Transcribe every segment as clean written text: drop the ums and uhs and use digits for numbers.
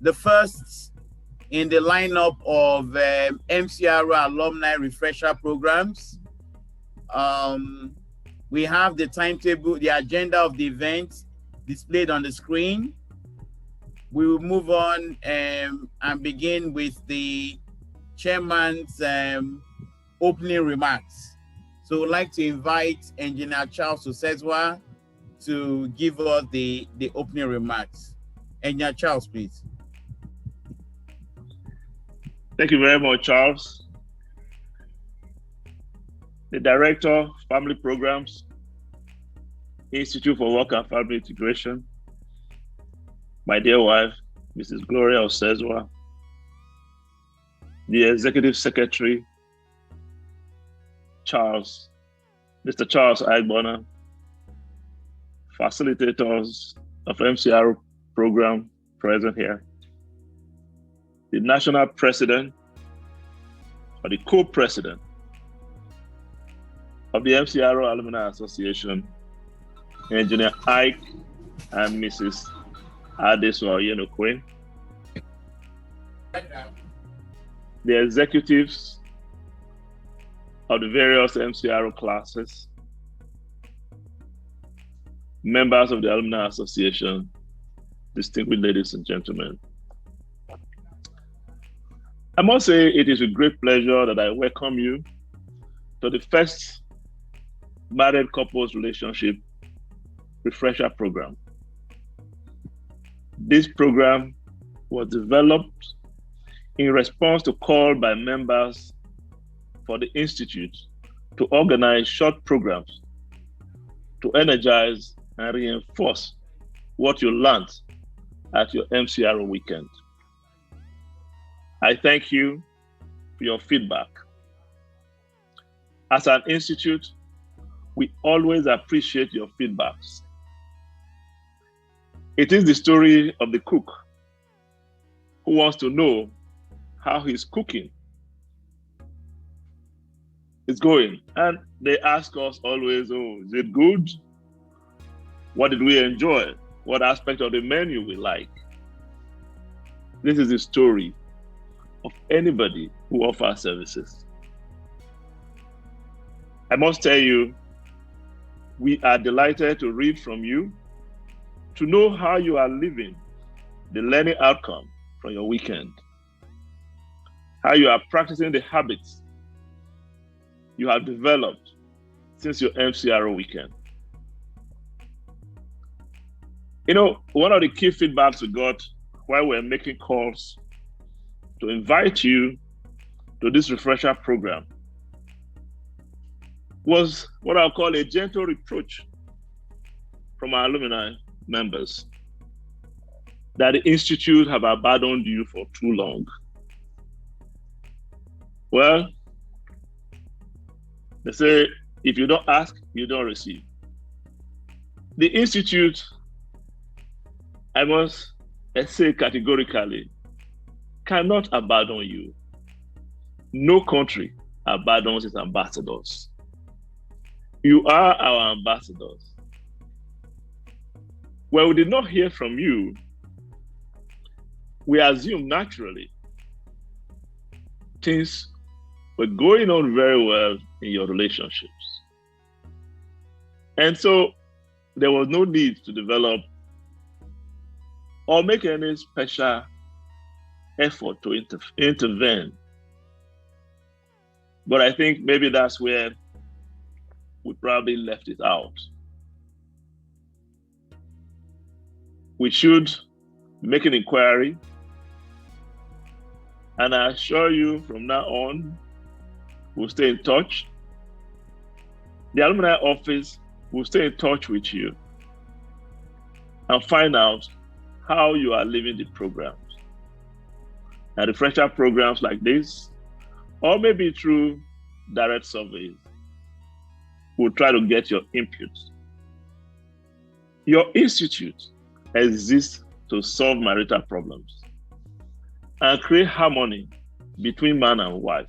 the first in the lineup of MCR Alumni Refresher programs. We have the timetable, the agenda of the event displayed on the screen. We will move on and begin with the chairman's opening remarks. So I'd like to invite Engineer Charles Osezwa to give us the opening remarks. Engineer Charles, please. Thank you very much, Charles. The Director, Family Programs, Institute for Work and Family Integration, my dear wife, Mrs. Gloria Osezwa, the Executive Secretary, Mr. Charles Aigbona, facilitators of MCR program present here, the National President or the Co-President of the MCR Alumni Association, Engineer Ike and Mrs. Adeso Yenokwe, the executives of the various MCR classes, members of the Alumni Association, distinguished ladies and gentlemen. I must say it is a great pleasure that I welcome you to the first married couples relationship refresher program. This program was developed in response to call by members for the Institute to organize short programs to energize and reinforce what you learned at your MCR weekend. I thank you for your feedback. As an institute, we always appreciate your feedbacks. It is the story of the cook who wants to know how his cooking is going. And they ask us always, oh, is it good? What did we enjoy? What aspect of the menu we like? This is the story of anybody who offers services. I must tell you, we are delighted to read from you, to know how you are living the learning outcome from your weekend, how you are practicing the habits you have developed since your MCR weekend. You know, one of the key feedbacks we got while we're making calls to invite you to this refresher program was what I'll call a gentle reproach from our alumni members that the Institute have abandoned you for too long. Well, they say, if you don't ask, you don't receive. The Institute, I must say categorically, cannot abandon you. No country abandons its ambassadors. You are our ambassadors. When we did not hear from you, we assume naturally things were going on very well in your relationships. And so there was no need to develop or make any special effort to intervene. But I think maybe that's where we probably left it out. We should make an inquiry, and I assure you from now on, we'll stay in touch. The alumni office will stay in touch with you and find out how you are living the programs. And refresher programs like this, or maybe through direct surveys, we'll try to get your input. Your institute exists to solve marital problems and create harmony between man and wife,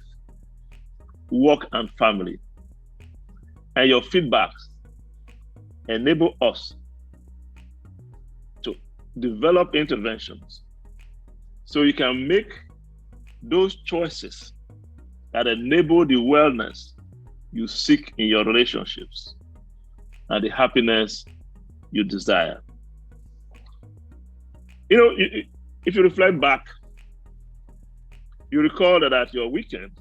work and family. And your feedbacks enable us to develop interventions so you can make those choices that enable the wellness you seek in your relationships and the happiness you desire. You know, if you reflect back, you recall that at your weekend,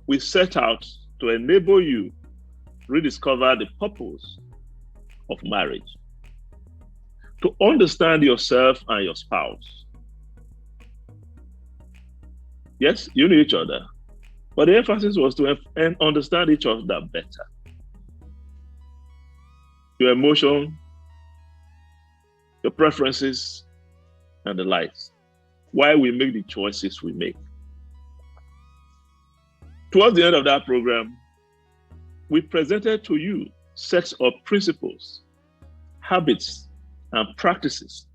we set out to enable you rediscover the purpose of marriage, to understand yourself and your spouse. Yes, you knew each other, but the emphasis was to understand each other better. Your emotion, your preferences, and the likes. Why we make the choices we make. Towards the end of that program, we presented to you sets of principles, habits, and practices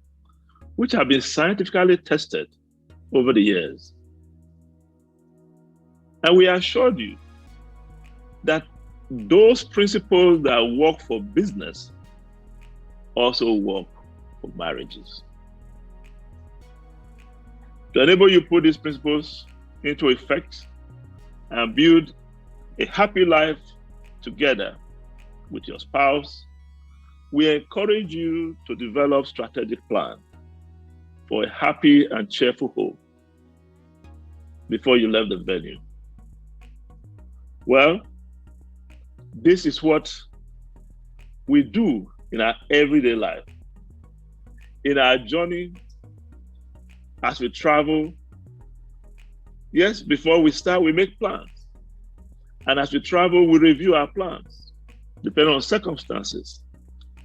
which have been scientifically tested over the years. And we assured you that those principles that work for business also work for marriages. To enable you put these principles into effect and build a happy life together with your spouse, we encourage you to develop strategic plan for a happy and cheerful home before you left the venue. Well, this is what we do in our everyday life. In our journey, as we travel, yes, before we start, we make plans. And as we travel, we review our plans, depending on circumstances,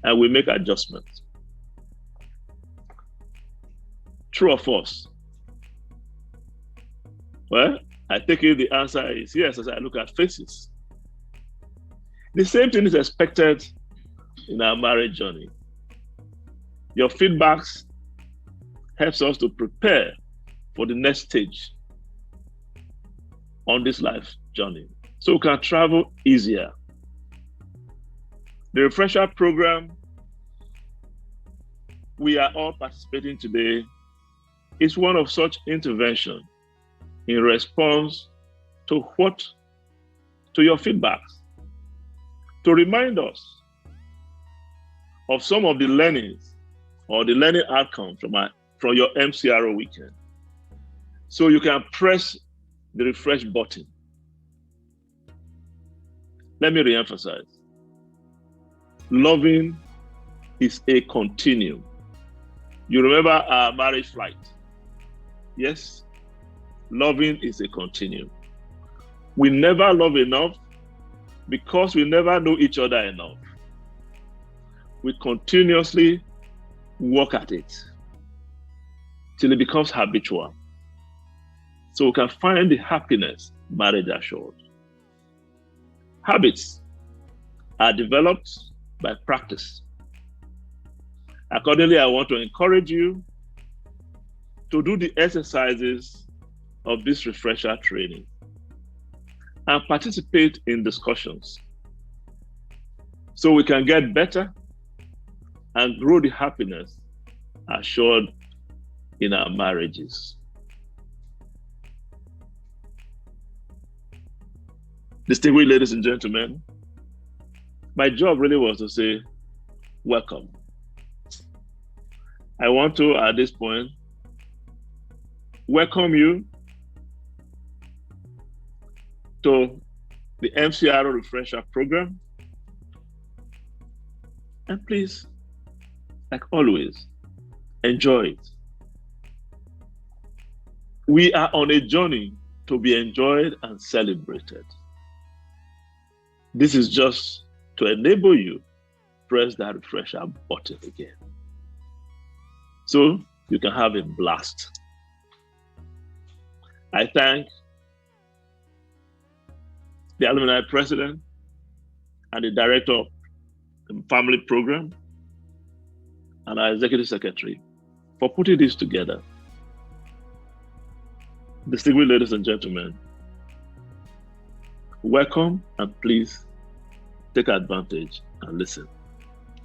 and we make adjustments. True or false? Well, I take it the answer is yes, as I look at faces. The same thing is expected in our marriage journey. Your feedbacks helps us to prepare for the next stage on this life journey, so we can travel easier. The refresher program we are all participating today is one of such intervention in response to your feedbacks, to remind us of some of the learnings or the learning outcomes from your MCR weekend, so you can press the refresh button. Let me reemphasize. Loving is a continuum. You remember our marriage flight? Yes, loving is a continuum. We never love enough because we never know each other enough. We continuously work at it till it becomes habitual, so we can find the happiness marriage assures. Habits are developed by practice. Accordingly, I want to encourage you to do the exercises of this refresher training and participate in discussions so we can get better and grow the happiness assured in our marriages. Distinguished ladies and gentlemen, my job really was to say, welcome. I want to, at this point, welcome you to the MCR Refresher program. And please, like always, enjoy it. We are on a journey to be enjoyed and celebrated. This is just to enable you press that refresher button again, so you can have a blast. I thank the alumni president and the director of the family program and our executive secretary for putting this together. Distinguished ladies and gentlemen, welcome, and please take advantage and listen.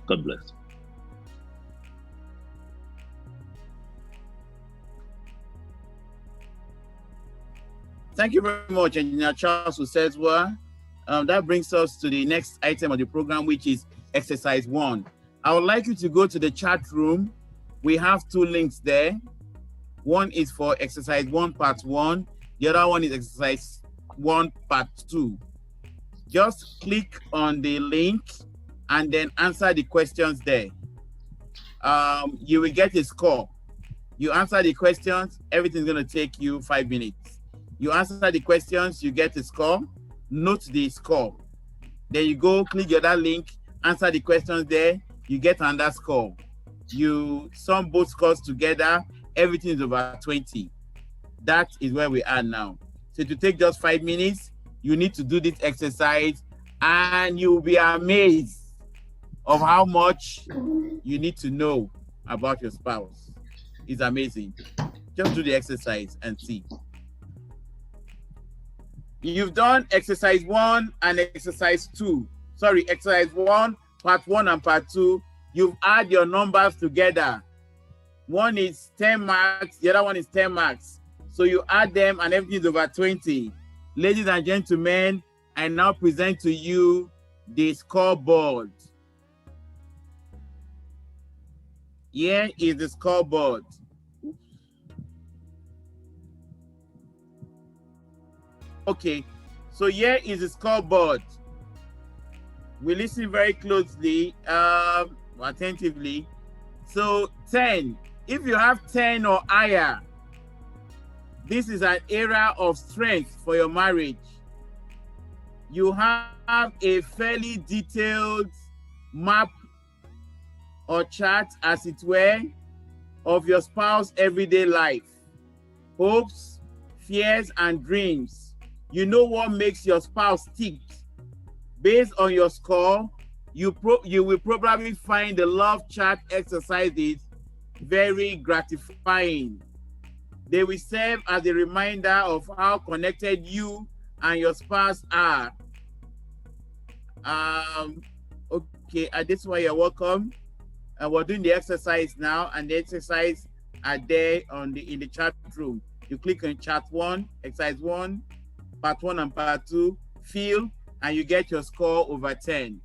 God bless. Thank you very much, Engineer Charles Osezwa. That brings us to the next item of the program, which is exercise 1. I would like you to go to the chat room. We have 2 links there. One is for exercise 1 part 1. The other one is exercise 1 part 2. Just click on the link and then answer the questions there. You will get a score. You answer the questions, everything's going to take you 5 minutes. You answer the questions, you get a score. Note the score. Then you go click the other link, answer the questions there, you get another score. You sum both scores together, everything is over 20. That is where we are now. So to take just 5 minutes, you need to do this exercise and you'll be amazed of how much you need to know about your spouse. It's amazing. Just do the exercise and see. You've done exercise 1 and exercise 2. Sorry, exercise 1, part 1 and part 2. You've add your numbers together. One is 10 marks, the other one is 10 marks. So you add them and everything is over 20. Ladies and gentlemen, I now present to you the scoreboard. Here is the scoreboard. Okay, so here is the scoreboard. We listen very closely, attentively. So 10, if you have 10 or higher, this is an area of strength for your marriage. You have a fairly detailed map or chart, as it were, of your spouse's everyday life, hopes, fears, and dreams. You know what makes your spouse tick. Based on your score, you will probably find the love chart exercises very gratifying. They will serve as a reminder of how connected you and your spouse are. Okay, this is why you're welcome. We're doing the exercise now, and the exercise are there in the chat room. You click on chat 1, exercise 1, part 1 and part 2, fill, and you get your score over 10.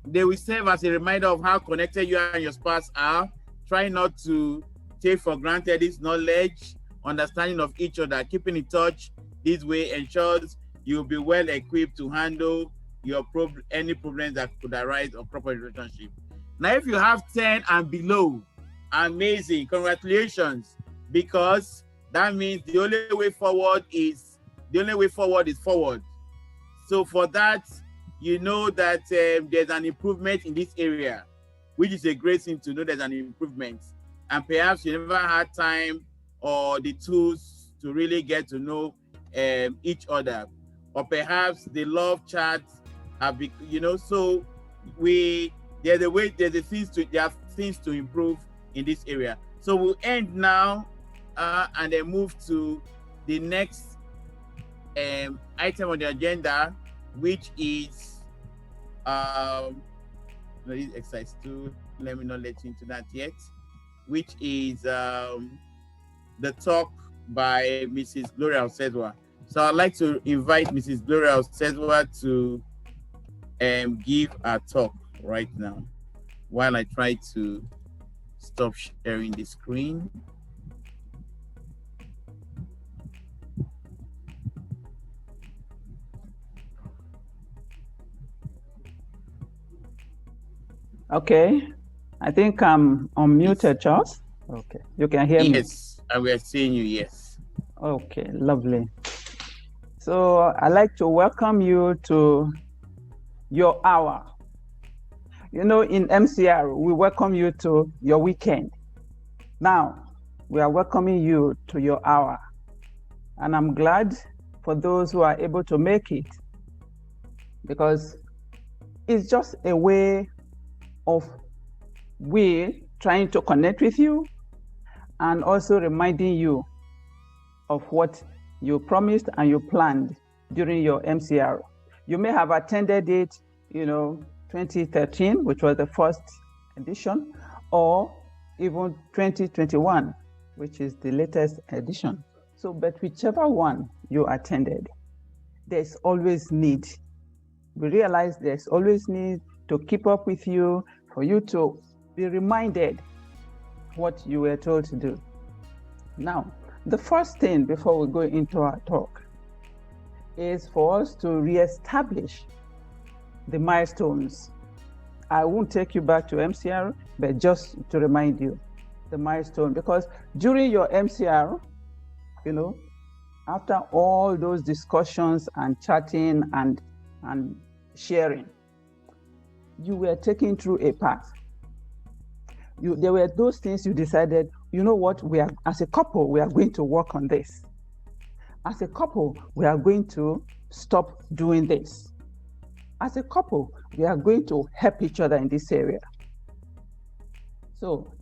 They will serve as a reminder of how connected you and your spouse are. Try not to take for granted this knowledge, understanding of each other. Keeping in touch this way ensures you'll be well equipped to handle any problems that could arise of proper relationship. Now, if you have 10 and below, amazing, congratulations, because that means the only way forward is forward. So for that, you know that there's an improvement in this area, which is a great thing to know there's an improvement. And perhaps you never had time or the tools to really get to know each other, or perhaps the love chart have been, so there are things to improve in this area. So we'll end now and then move to the next item on the agenda, which is exercise 2. Let me not let you into that yet, which is the talk by Mrs. Gloria Osezwa. So I'd like to invite Mrs. Gloria Osezwa to give a talk right now while I try to stop sharing the screen. Okay, I think I'm unmuted, Charles. Okay, you can hear me? Yes, we are seeing you, yes. Okay, lovely. So I'd like to welcome you to your hour. In MCR, we welcome you to your weekend. Now, we are welcoming you to your hour. And I'm glad for those who are able to make it, because it's just a way of we trying to connect with you and also reminding you of what you promised and you planned during your MCR. You may have attended it, 2013, which was the first edition, or even 2021, which is the latest edition. So, but whichever one you attended, there's always need. We realize there's always need to keep up with you, for you to be reminded what you were told to do. Now, the first thing before we go into our talk is for us to reestablish the milestones. I won't take you back to MCR, but just to remind you the milestone, because during your MCR, after all those discussions and chatting and sharing, you were taken through a path. There were those things you decided, what, as a couple, we are going to work on this. As a couple, we are going to stop doing this. As a couple, we are going to help each other in this area. So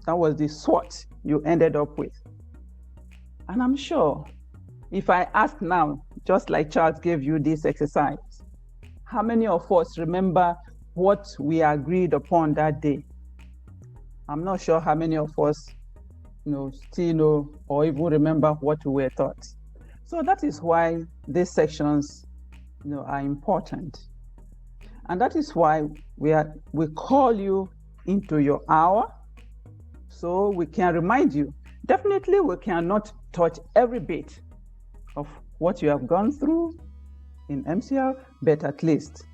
that was the SWOT you ended up with. And I'm sure if I ask now, just like Charles gave you this exercise, how many of us remember what we agreed upon that day? I'm not sure how many of us still know or even remember what we were taught. So that is why these sections are important. And that is why we call you into your hour, so we can remind you. Definitely we cannot touch every bit of what you have gone through in MCR, but at least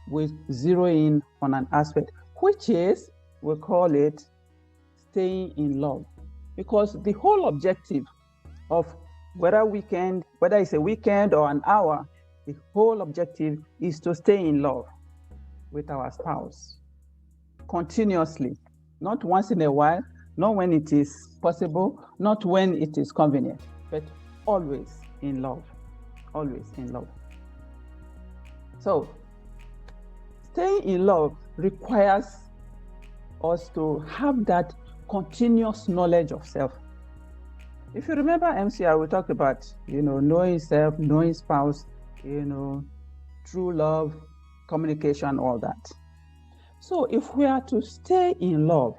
we zero in on an aspect, which is, we call it staying in love. Because the whole objective of whether it's a weekend or an hour, the whole objective is to stay in love with our spouse continuously, not once in a while, not when it is possible, not when it is convenient, but always in love, always in love. So staying in love requires us to have that continuous knowledge of self. If you remember MCR, we talked about, knowing self, knowing spouse, true love, communication, all that. So if we are to stay in love,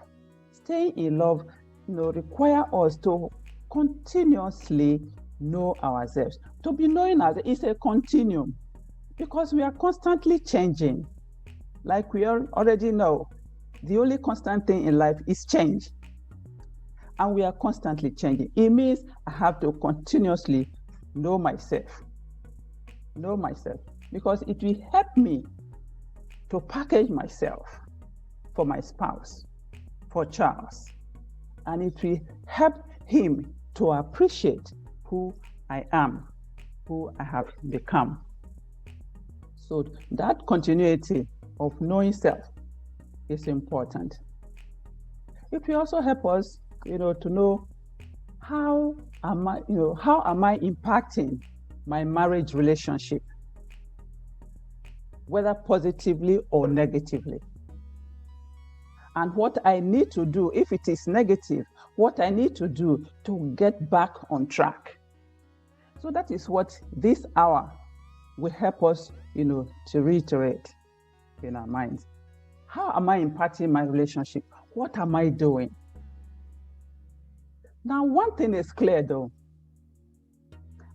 require us to continuously know ourselves. To be knowing ourselves is a continuum, because we are constantly changing. Like we already know, the only constant thing in life is change. And we are constantly changing. It means I have to continuously know myself, because it will help me to package myself for my spouse, for Charles, and it will help him to appreciate who I am, who I have become. So that continuity of knowing self is important. It will also help us, to know how am I impacting my marriage relationship, whether positively or negatively. And what I need to do, if it is negative, what I need to do to get back on track. So that is what this hour will help us, to reiterate in our minds. How am I impacting my relationship? What am I doing? Now, one thing is clear though,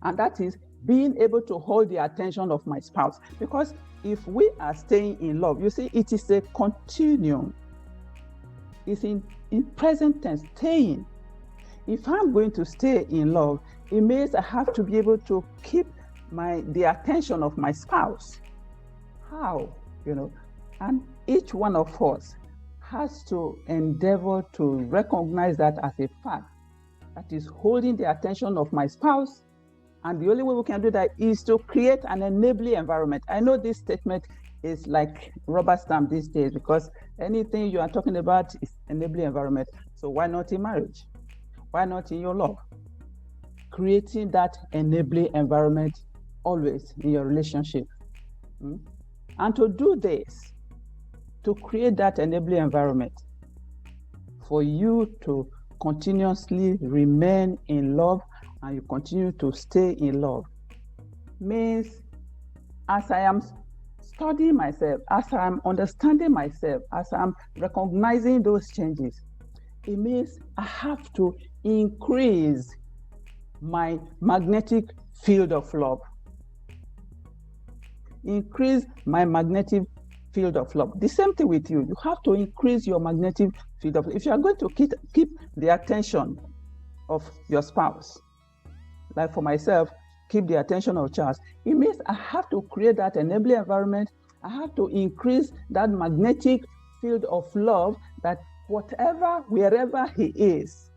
and that is being able to hold the attention of my spouse. Because if we are staying in love, you see, it is a continuum. It's in present tense, staying. If I'm going to stay in love, it means I have to be able to keep the attention of my spouse. How? And each one of us has to endeavor to recognize that as a fact. That is holding the attention of my spouse. And the only way we can do that is to create an enabling environment. I know this statement is like rubber stamp these days, because anything you are talking about is enabling environment. So why not in marriage? Why not in your love? Creating that enabling environment always in your relationship. And to do this, to create that enabling environment for you to continuously remain in love and you continue to stay in love, means as I am studying myself, as I'm understanding myself, as I'm recognizing those changes, it means I have to increase my magnetic field of love. Increase my magnetic field of love. The same thing with you. You have to increase your magnetic field of love. If you are going to keep the attention of your spouse, like for myself, keep the attention of Charles, it means I have to create that enabling environment. I have to increase that magnetic field of love, that whatever, wherever he is,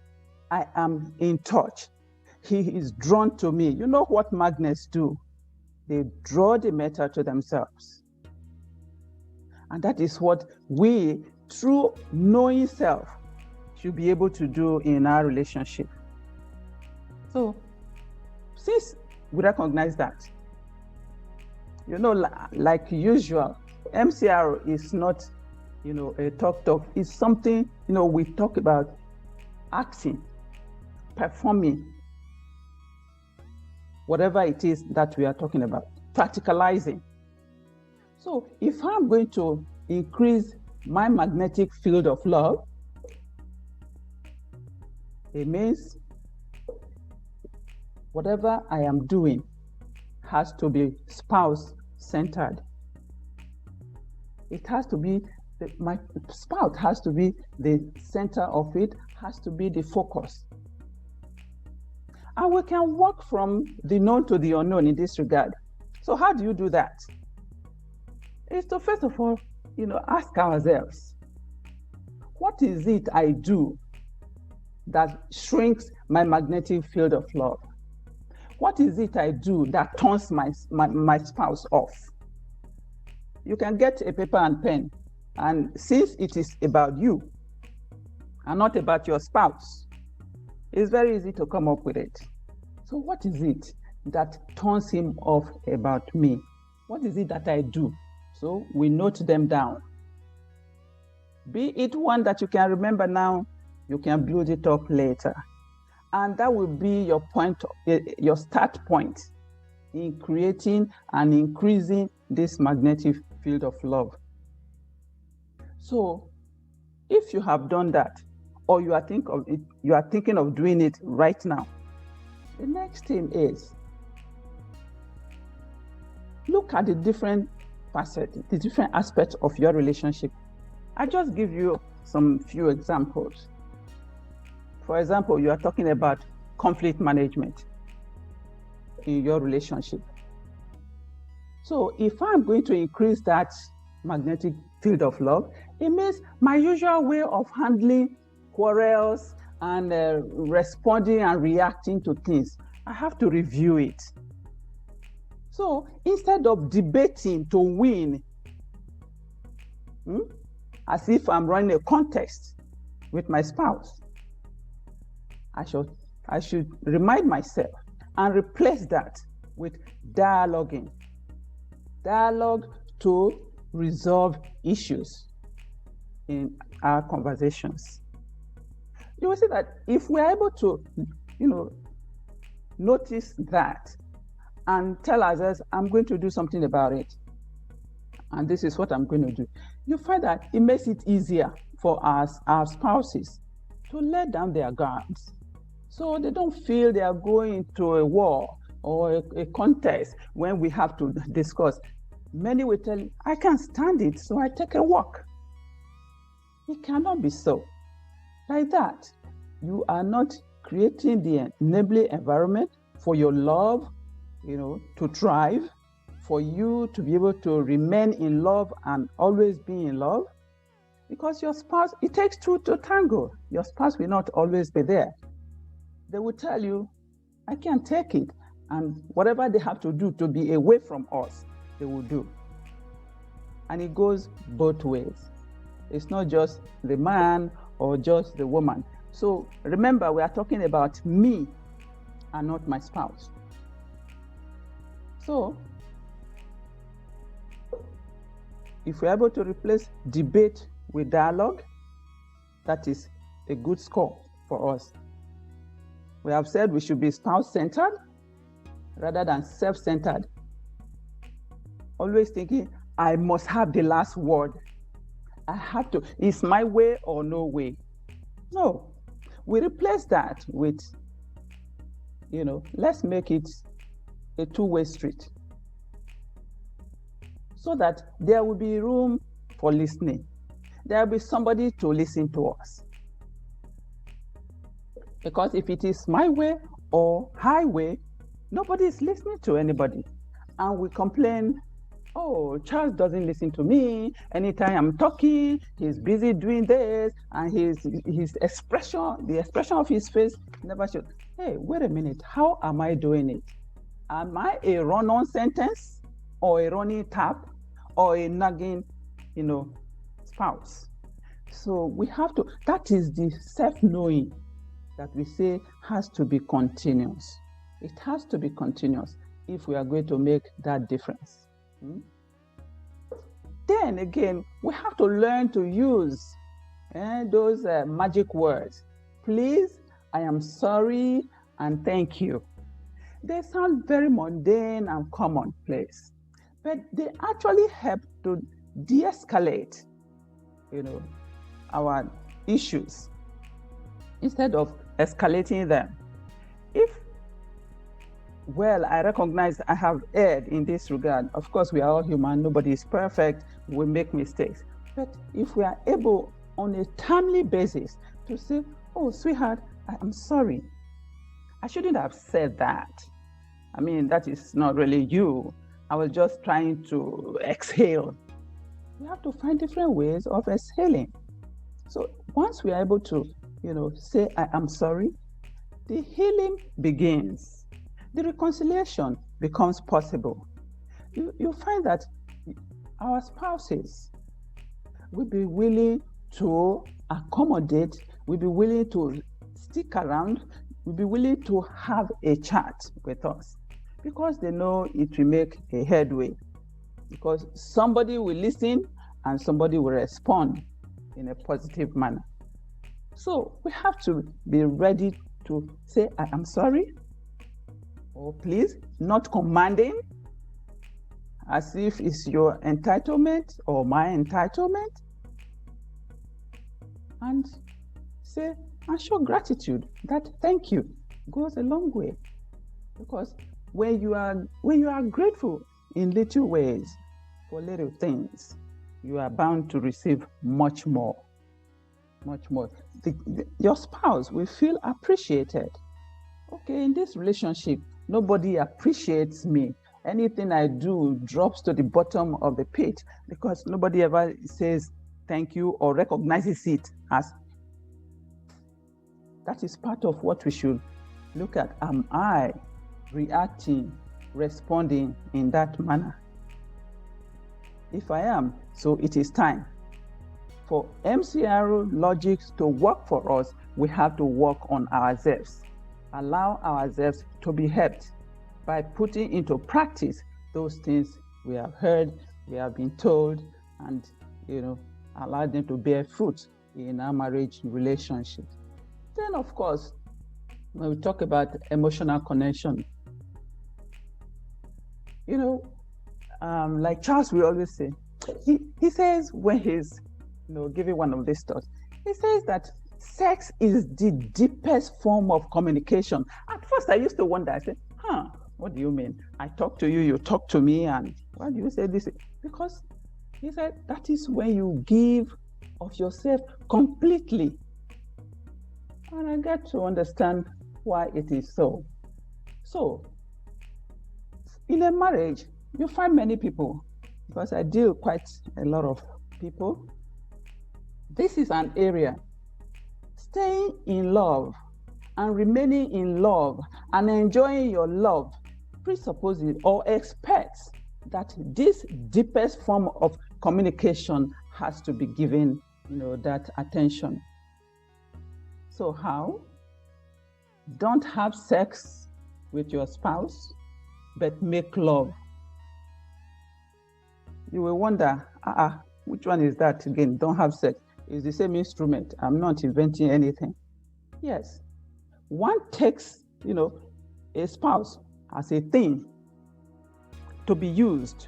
I am in touch. He is drawn to me. You know what magnets do? They draw the metal to themselves. And that is what we, through knowing self, should be able to do in our relationship. So, since we recognize that, you know, like usual, MCR is not, you know, a talk. It's something, you know, we talk about acting, performing, whatever it is that we are talking about, practicalizing. So if I'm going to increase my magnetic field of love, it means whatever I am doing has to be spouse-centered. It has to be, my spouse has to be the center of it, has to be the focus. And we can walk from the known to the unknown in this regard. So how do you do that? It's to, first of all, you know, ask ourselves, what is it I do that shrinks my magnetic field of love? What is it I do that turns my spouse off? You can get a paper and pen, and since it is about you and not about your spouse, it's very easy to come up with it. So what is it that turns him off about me? What is it that I do? So we note them down. Be it one that you can remember now, you can build it up later. And that will be your point, your start point in creating and increasing this magnetic field of love. So if you have done that, or you are thinking of doing it right now, the next thing is look at the different facets, the different aspects of your relationship. I just give you some few examples. For example, you are talking about conflict management in your relationship. So if I'm going to increase that magnetic field of love, it means my usual way of handling quarrels and responding and reacting to things, I have to review it. So instead of debating to win, as if I'm running a contest with my spouse, I should remind myself and replace that with dialoguing. Dialogue to resolve issues in our conversations. You will see that if we're able to, notice that and tell ourselves, I'm going to do something about it, and this is what I'm going to do, you find that it makes it easier for us, our spouses, to let down their guards. So they don't feel they are going into a war or a contest when we have to discuss. Many will tell you, I can't stand it, so I take a walk. It cannot be so. Like that, you are not creating the enabling environment for your love, to thrive, for you to be able to remain in love and always be in love. Because your spouse, it takes two to tango. Your spouse will not always be there. They will tell you, I can't take it. And whatever they have to do to be away from us, they will do. And it goes both ways. It's not just the man or just the woman. So remember, we are talking about me and not my spouse. So if we're able to replace debate with dialogue, that is a good score for us. We have said we should be spouse-centered rather than self-centered. Always thinking, I must have the last word. I have to, it's my way or no way. No, we replace that with let's make it a two-way street so that there will be room for listening. There will be somebody to listen to us. Because if it is my way or highway, nobody is listening to anybody. And we complain, oh, Charles doesn't listen to me. Anytime I'm talking, he's busy doing this, and his expression, the expression of his face never shows. Hey, wait a minute, how am I doing it? Am I a run-on sentence, or a running tap, or a nagging, spouse? So we have to, that is the self-knowing that we say has to be continuous. It has to be continuous if we are going to make that difference. Then again, we have to learn to use those magic words. Please, I am sorry, and thank you. They sound very mundane and commonplace, but they actually help to de-escalate, our issues instead of escalating them. I recognize I have erred in this regard. Of course, we are all human. Nobody is perfect. We make mistakes. But if we are able on a timely basis to say, oh, sweetheart, I'm sorry. I shouldn't have said that. I mean, that is not really you. I was just trying to exhale. We have to find different ways of exhaling. So once we are able to, say, I am sorry, the healing begins. The reconciliation becomes possible. You find that our spouses will be willing to accommodate, will be willing to stick around, will be willing to have a chat with us because they know it will make a headway. Because somebody will listen and somebody will respond in a positive manner. So we have to be ready to say, I am sorry, or please, not commanding, as if it's your entitlement or my entitlement, and say, and show gratitude. That thank you goes a long way, because when you are grateful in little ways for little things, you are bound to receive much more. Your spouse will feel appreciated. Okay, in this relationship, nobody appreciates me. Anything I do drops to the bottom of the pit because nobody ever says thank you or recognizes it as. That is part of what we should look at. Am I reacting, responding in that manner? If I am, so it is time. For MCR logics to work for us, we have to work on ourselves. Allow ourselves to be helped by putting into practice those things we have heard, we have been told, and allow them to bear fruit in our marriage relationship. Then, of course, when we talk about emotional connection, like Charles will always say, he says when he's giving one of these talks, he says that sex is the deepest form of communication. At first, I used to wonder. I said, what do you mean? I talk to you, you talk to me, and why do you say this? Because he said that is when you give of yourself completely. And I got to understand why it is so. So, in a marriage, you find many people, because I deal quite a lot of people. This is an area. Staying in love and remaining in love and enjoying your love presupposes or expects that this deepest form of communication has to be given, that attention. So how? Don't have sex with your spouse, but make love. You will wonder, which one is that again? Don't have sex. It's the same instrument. I'm not inventing anything. Yes. One takes, a spouse as a thing to be used,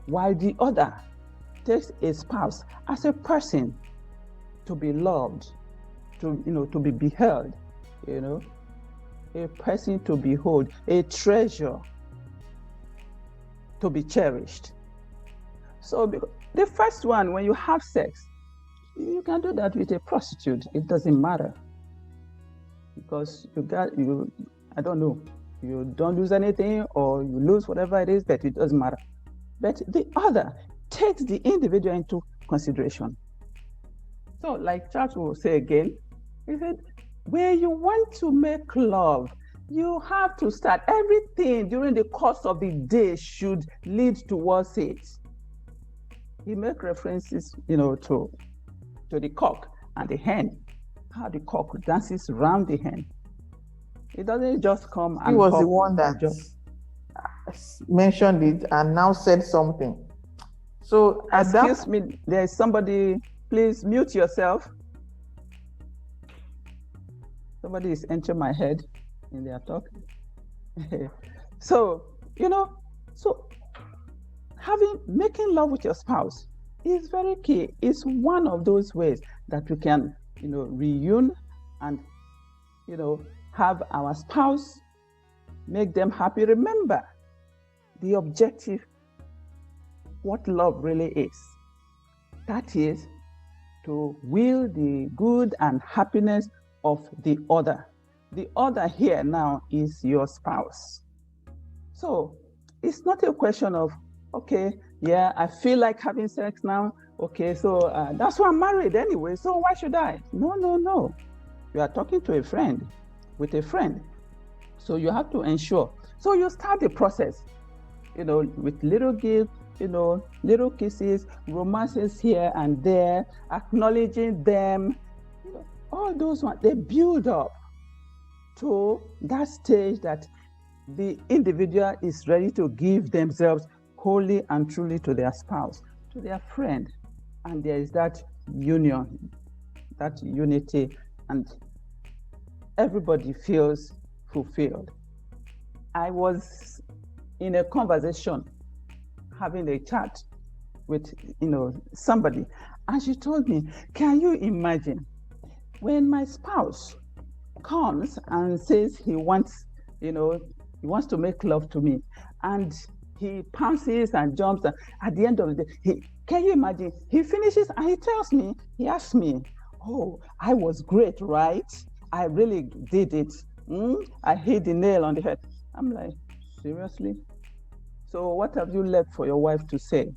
while the other takes a spouse as a person to be loved, to be beheld, a person to behold, a treasure to be cherished. So the first one, when you have sex, you can do that with a prostitute. It doesn't matter, because I don't know, you don't lose anything or you lose whatever it is, but it doesn't matter. But the other takes the individual into consideration. So like Charles will say again, he said, where you want to make love, you have to start. Everything during the course of the day should lead towards it. He makes references, to the cock and the hen, how the cock dances around the hen. It doesn't just come and he was pop the one that mentioned it and now said something. So excuse me, there's somebody, please mute yourself. Somebody is entering my head in their talk. So, making love with your spouse is very key. It's one of those ways that we can, reunion and, have our spouse, make them happy. Remember the objective, what love really is. That is to will the good and happiness of the other. The other here now is your spouse. So it's not a question of, okay, yeah, I feel like having sex now. Okay, so that's why I'm married anyway, so why should I? No. You are talking to a friend, with a friend. So you have to ensure. So you start the process, with little gifts, little kisses, romances here and there, acknowledging them. All those ones, they build up to that stage that the individual is ready to give themselves wholly and truly to their spouse, to their friend. And there is that union, that unity, and everybody feels fulfilled. I was in a conversation, having a chat with, somebody, and she told me, can you imagine when my spouse comes and says he wants to make love to me, and he pounces and jumps, and at the end of the day, can you imagine? He finishes and he asks me, oh, I was great, right? I really did it. I hit the nail on the head. I'm like, seriously? So what have you left for your wife to say?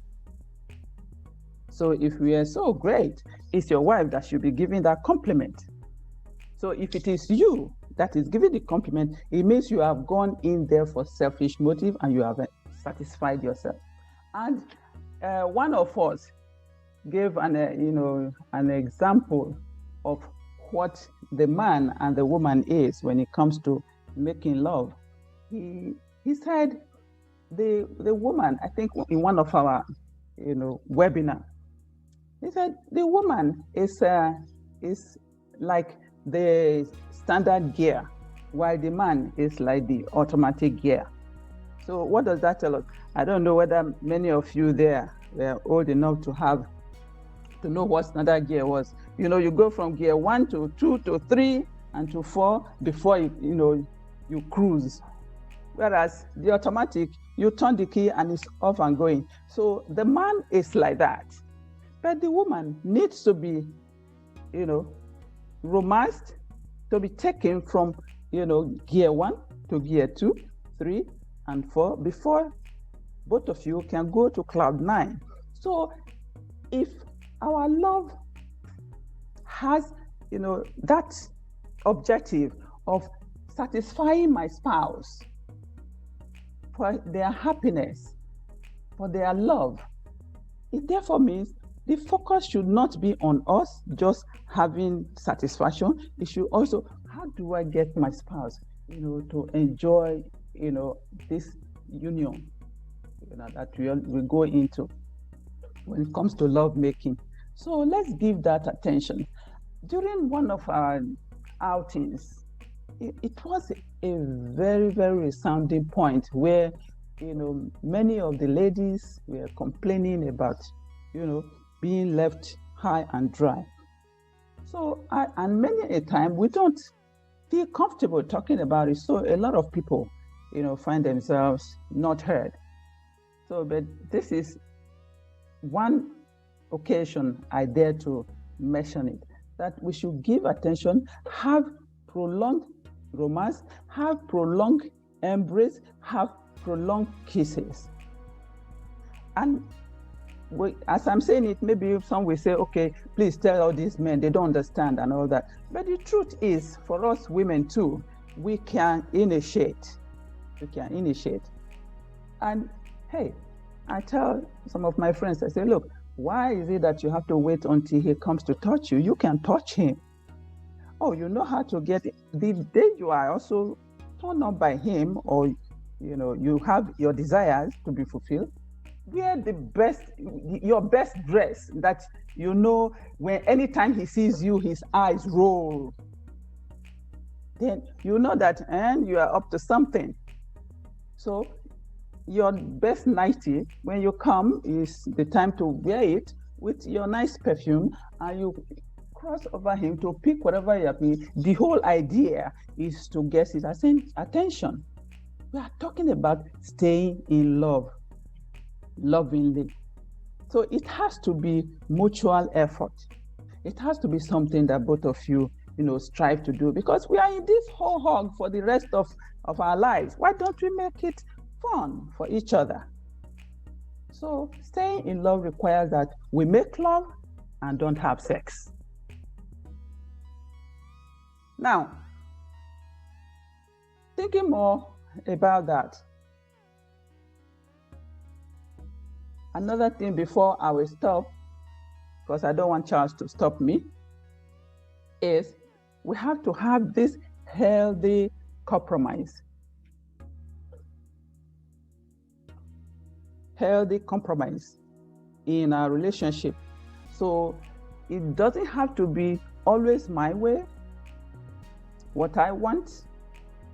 So if we are so great, it's your wife that should be giving that compliment. So if it is you that is giving the compliment, it means you have gone in there for selfish motive and you have satisfied yourself. And one of us gave an example of what the man and the woman is when it comes to making love. He said the woman, I think in one of our webinar, he said the woman is like the standard gear, while the man is like the automatic gear. So what does that tell us? I don't know whether many of you there were old enough to know what standard gear was. You go from gear 1 to 2 to 3 and to 4 before you cruise. Whereas the automatic, you turn the key and it's off and going. So the man is like that. But the woman needs to be, romanced, to be taken from, gear 1 to gear 2, 3, and 4 before both of you can go to cloud 9. So if our love has, that objective of satisfying my spouse for their happiness, for their love, it therefore means the focus should not be on us just having satisfaction. It should also, how do I get my spouse, to enjoy, this union, that we go into when it comes to love making. So let's give that attention. During one of our outings, it was a very, very resounding point where, many of the ladies were complaining about, being left high and dry. So, and many a time we don't feel comfortable talking about it. So a lot of people, find themselves not heard. So, but this is one occasion I dare to mention it, that we should give attention, have prolonged romance, have prolonged embrace, have prolonged kisses. And as I'm saying it, maybe some will say, okay, please tell all these men, they don't understand and all that. But the truth is, for us women too, we can initiate. And hey, I tell some of my friends, I say, look, why is it that you have to wait until he comes to touch you? You can touch him. Oh, you know how to get it. The day you are also turned on by him, or you have your desires to be fulfilled, wear your best dress that when anytime he sees you, his eyes roll. Then you know that and you are up to something. So your best nightie, when you come, is the time to wear it with your nice perfume, and you cross over him to pick whatever you have. The whole idea is to get his attention. We are talking about staying in love, lovingly. So it has to be mutual effort. It has to be something that both of you, strive to do, because we are in this whole hog for the rest of our lives. Why don't we make it fun for each other? So staying in love requires that we make love and don't have sex. Now, thinking more about that, another thing before I will stop, because I don't want Charles to stop me, is we have to have this healthy compromise. Healthy compromise in our relationship. So it doesn't have to be always my way. What I want,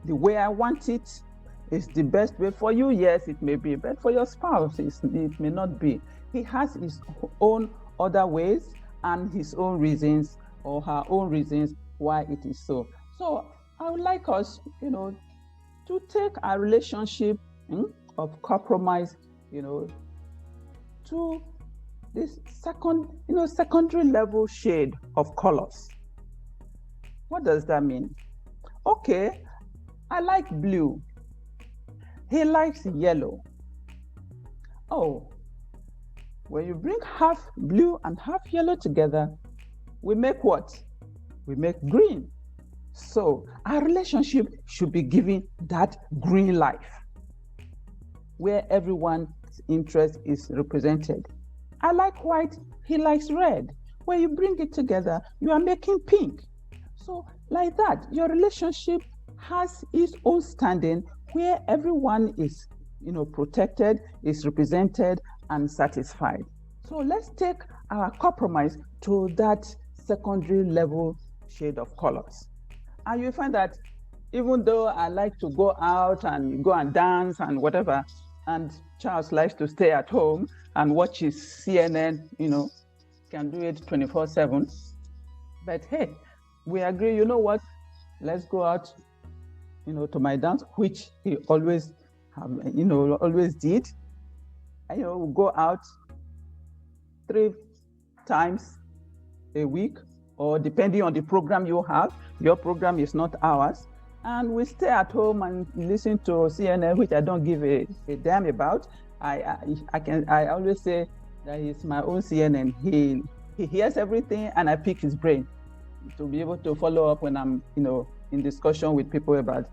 the way I want it, is the best way for you. Yes, it may be, but for your spouse, it may not be. He has his own other ways and his own reasons, or her own reasons why it is so. So I would like us, to take our relationship of compromise, to this secondary level shade of colors. What does that mean? Okay, I like blue. He likes yellow. Oh, when you bring half blue and half yellow together, we make what? We make green. So our relationship should be given that green life, where everyone's interest is represented. I like white, he likes red. When you bring it together, you are making pink. So like that, your relationship has its own standing, where everyone is, protected, is represented and satisfied. So let's take our compromise to that secondary level shade of colors. And you find that even though I like to go out and go and dance and whatever, and Charles likes to stay at home and watch his CNN, can do it 24/7. But hey, we agree, you know what? Let's go out, to my dance, which he always always did. And, we go out 3 times a week, or depending on the program you have. Your program is not ours. And we stay at home and listen to CNN, which I don't give a damn about. I always say that he's my own CNN. He hears everything, and I pick his brain to be able to follow up when I'm, in discussion with people about,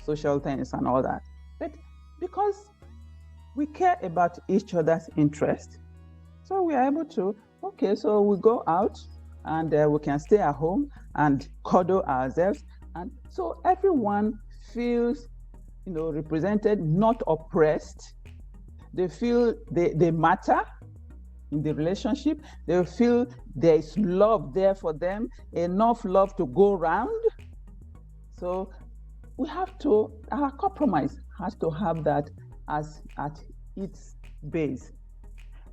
social things and all that. But because we care about each other's interest, so we are able to, okay, so we go out and we can stay at home and cuddle ourselves. And so everyone feels, represented, not oppressed. They feel they matter in the relationship. They feel there is love there for them, enough love to go around. So we have to, our compromise has to have that as at its base.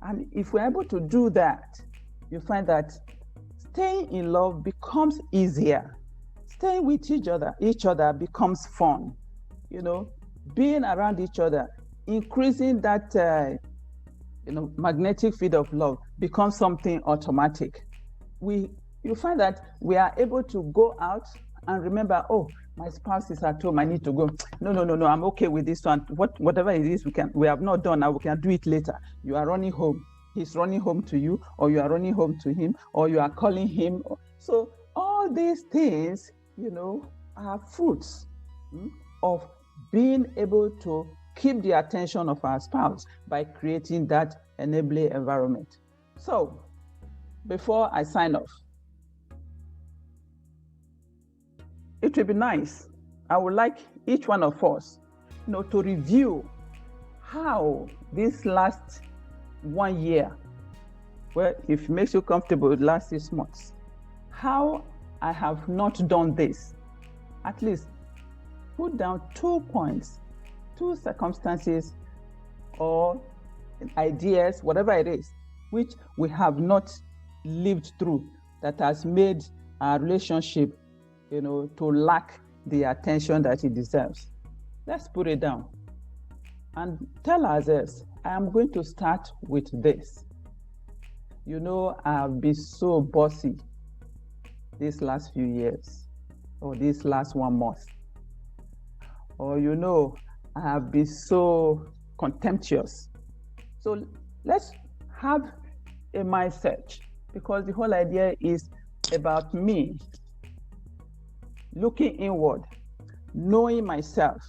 And if we're able to do that, you find that staying in love becomes easier. staying with each other becomes fun. You know, being around each other, increasing that magnetic field of love becomes something automatic. You find that we are able to go out and remember, oh, my spouse is at home, I need to go. No, I'm okay with this one. Whatever it is we have not done now, we can do it later. You are running home, he's running home to you, or you are running home to him, or you are calling him. So all these things, are fruits of being able to keep the attention of our spouse by creating that enabling environment. So before I sign off, it would be nice. I would like each one of us, to review how this last 1 year, well, if it makes you comfortable, the last 6 months, how I have not done this. At least put down 2 points, 2 circumstances or ideas, whatever it is, which we have not lived through that has made our relationship, to lack the attention that it deserves. Let's put it down and tell ourselves, I am going to start with this. I've been so bossy these last few years, or this last 1 month. Or, I have been so contemptuous. So let's have a mindset, because the whole idea is about me looking inward, knowing myself,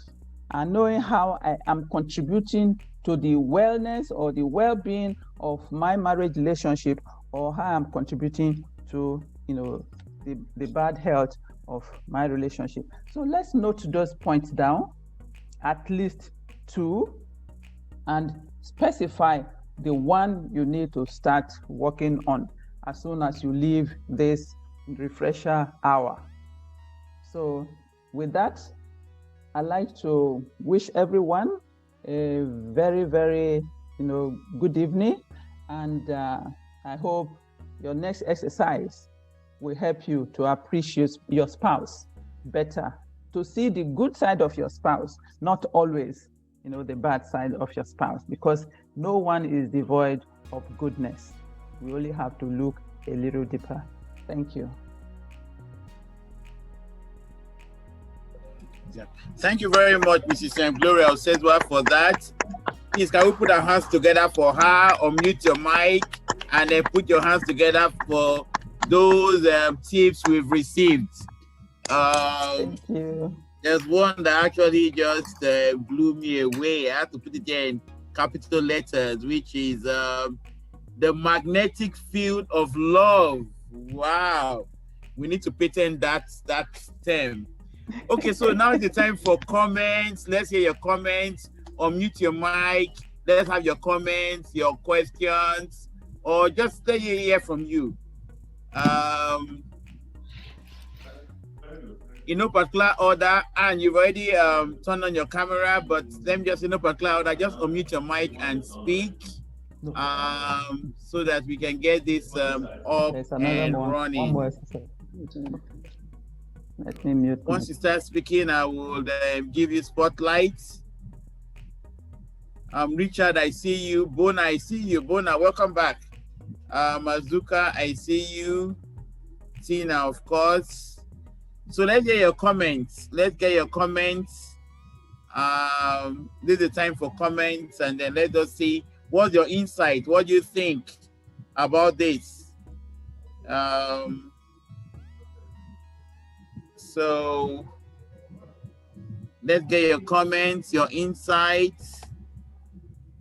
and knowing how I am contributing to the wellness or the well-being of my marriage relationship, or how I'm contributing to, the bad health of my relationship. So let's note those points down, at least 2, and specify the one you need to start working on as soon as you leave this refresher hour. So with that, I'd like to wish everyone a very, very, good evening. And I hope your next exercise will help you to appreciate your spouse better, to see the good side of your spouse, not always, the bad side of your spouse, because no one is devoid of goodness. We only have to look a little deeper. Thank you. Thank you very much, Mrs. Gloria Osezwa, for that. Please, can we put our hands together for her, or mute your mic, and then put your hands together for those tips we've received. Thank you. There's one that actually just blew me away. I have to put it there in capital letters, which is the magnetic field of love. Wow. We need to patent that term. Okay, so now is the time for comments. Let's hear your comments. Unmute your mic. Let's have your comments, your questions, or just let me hear from you. In no particular order, and you've already turned on your camera, but them just in no particular order, just unmute your mic and speak, so that we can get this up and running. Let me mute. Once you start speaking, I will give you spotlight. Richard, I see you. Bona, I see you. Bona, welcome back. Mazuka, I see you. Tina, of course. So let's get your comments. Let's get your comments. This is the time for comments, and then let us see what's your insight. What do you think about this? So let's get your comments, your insights.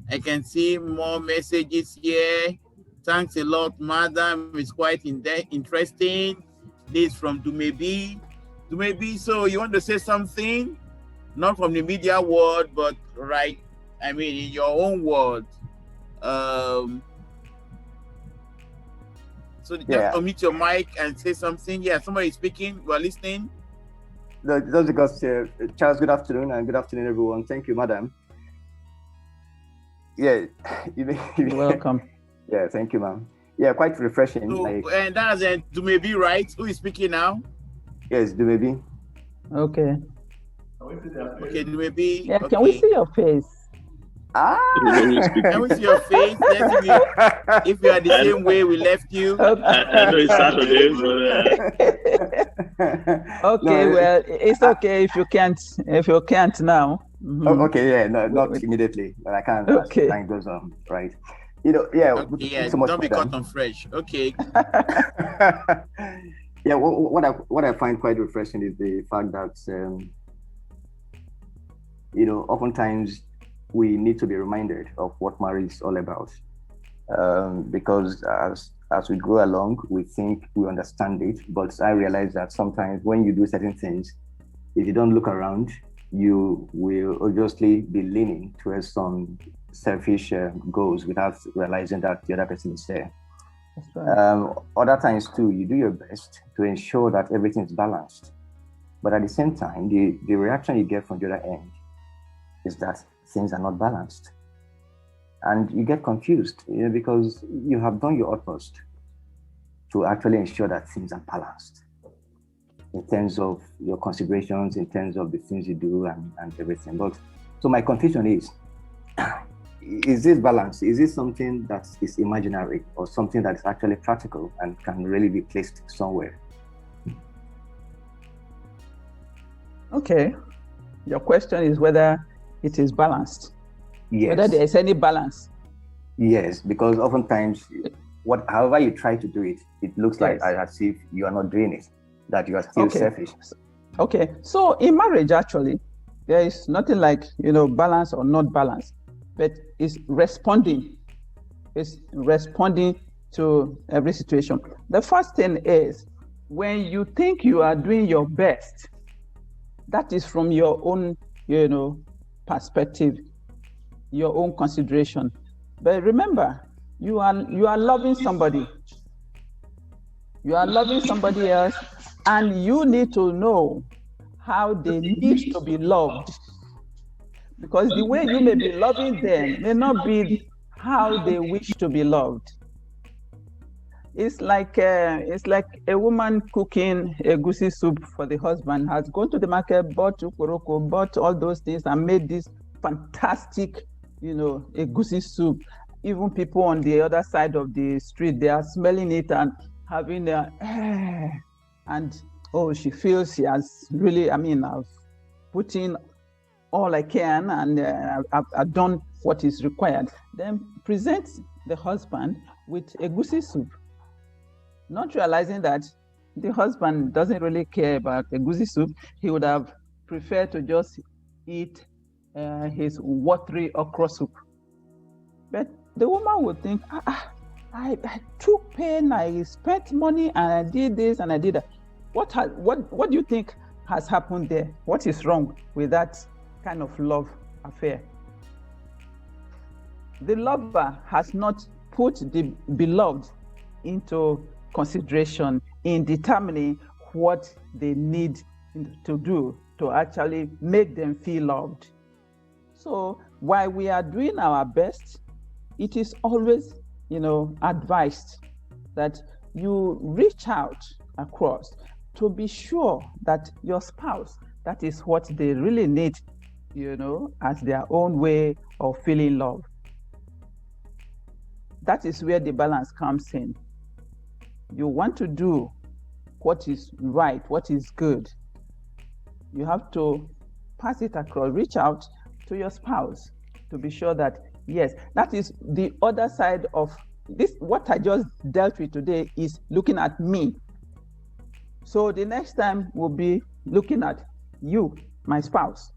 I can see more messages here. Thanks a lot, madam. It's quite interesting. This from Dumebi. Dumebi, so you want to say something? Not from the media world, but in your own world. So just unmute your mic and say something. Yeah, somebody is speaking. You are listening. Just because, Charles, good afternoon, and good afternoon, everyone. Thank you, madam. Yeah, you're welcome. Yeah, thank you, ma'am. Yeah, quite refreshing. So, and that's Dumebi, right? Who is speaking now? Yes, do maybe. Okay. Okay, maybe. Yeah, okay. can we see your face? Can we see your face? Let's see if you are the same way we left you. Okay. I know it's Saturday, so Okay, No, well, it's okay if you can't now. Mhm. okay, yeah, no, not Wait. immediately, but I can Okay. as time goes on, right? Yeah, Okay, yeah, so much don't be for caught them. on fresh. Okay. Yeah, what I find quite refreshing is the fact that oftentimes we need to be reminded of what marriage is all about, because as we go along, we think we understand it, but I realize that sometimes when you do certain things, if you don't look around, you will obviously be leaning towards some selfish goals without realizing that the other person is there. That's right. Other times too, you do your best to ensure that everything is balanced, but at the same time, the reaction you get from the other end is that things are not balanced, and you get confused, because you have done your utmost to actually ensure that things are balanced in terms of your considerations, in terms of the things you do and everything. But so my confusion is this balance? Is this something that is imaginary or something that is actually practical and can really be placed somewhere? Okay. Your question is whether it is balanced. Yes. Whether there is any balance. Yes, because oftentimes, however you try to do it, it looks like as if you are not doing it, that you are still selfish. Okay. So in marriage, actually, there is nothing like, balance or not balance, but it's responding. It's responding to every situation. The first thing is when you think you are doing your best, that is from your own, perspective, your own consideration. But remember, you are loving somebody. You are loving somebody else, and you need to know how they need to be loved. Because the way you may be loving them may not be how they wish to be loved. It's like a woman cooking egusi soup for the husband, has gone to the market, bought ukoroko, bought all those things, and made this fantastic, egusi soup. Even people on the other side of the street, they are smelling it and having and she feels she has really, I've put in all I can, and I've done what is required. Then present the husband with egusi soup, not realizing that the husband doesn't really care about egusi soup. He would have preferred to just eat his watery okra soup. But the woman would think, I took pain, I spent money, and I did this and I did that. What do you think has happened there? What is wrong with that kind of love affair? The lover has not put the beloved into consideration in determining what they need to do to actually make them feel loved. So while we are doing our best, it is always, advised that you reach out across to be sure that your spouse, that is what they really need, as their own way of feeling love. That is where the balance comes in. You want to do what is right, what is good. You have to pass it across, reach out to your spouse to be sure that, yes, that is the other side of this. What I just dealt with today is looking at me. So the next time we'll be looking at you, my spouse.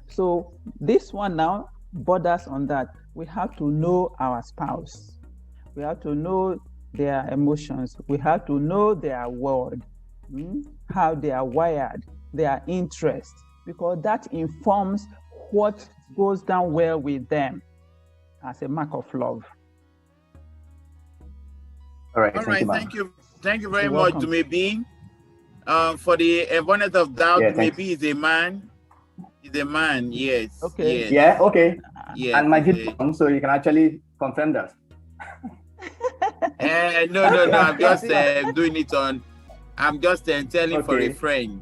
So this one now borders on that. We have to know our spouse. We have to know their emotions. We have to know their word, how they are wired, their interests, because that informs what goes down well with them as a mark of love. All right. Thank you very much, Dumebi. For the avoidance of doubt, Dumebi is a man. He's a man, yes. Okay. Yes. Yeah, okay. Yes, and my phone, so you can actually confirm that. No, I'm just doing it on I'm just telling for a Okay. friend.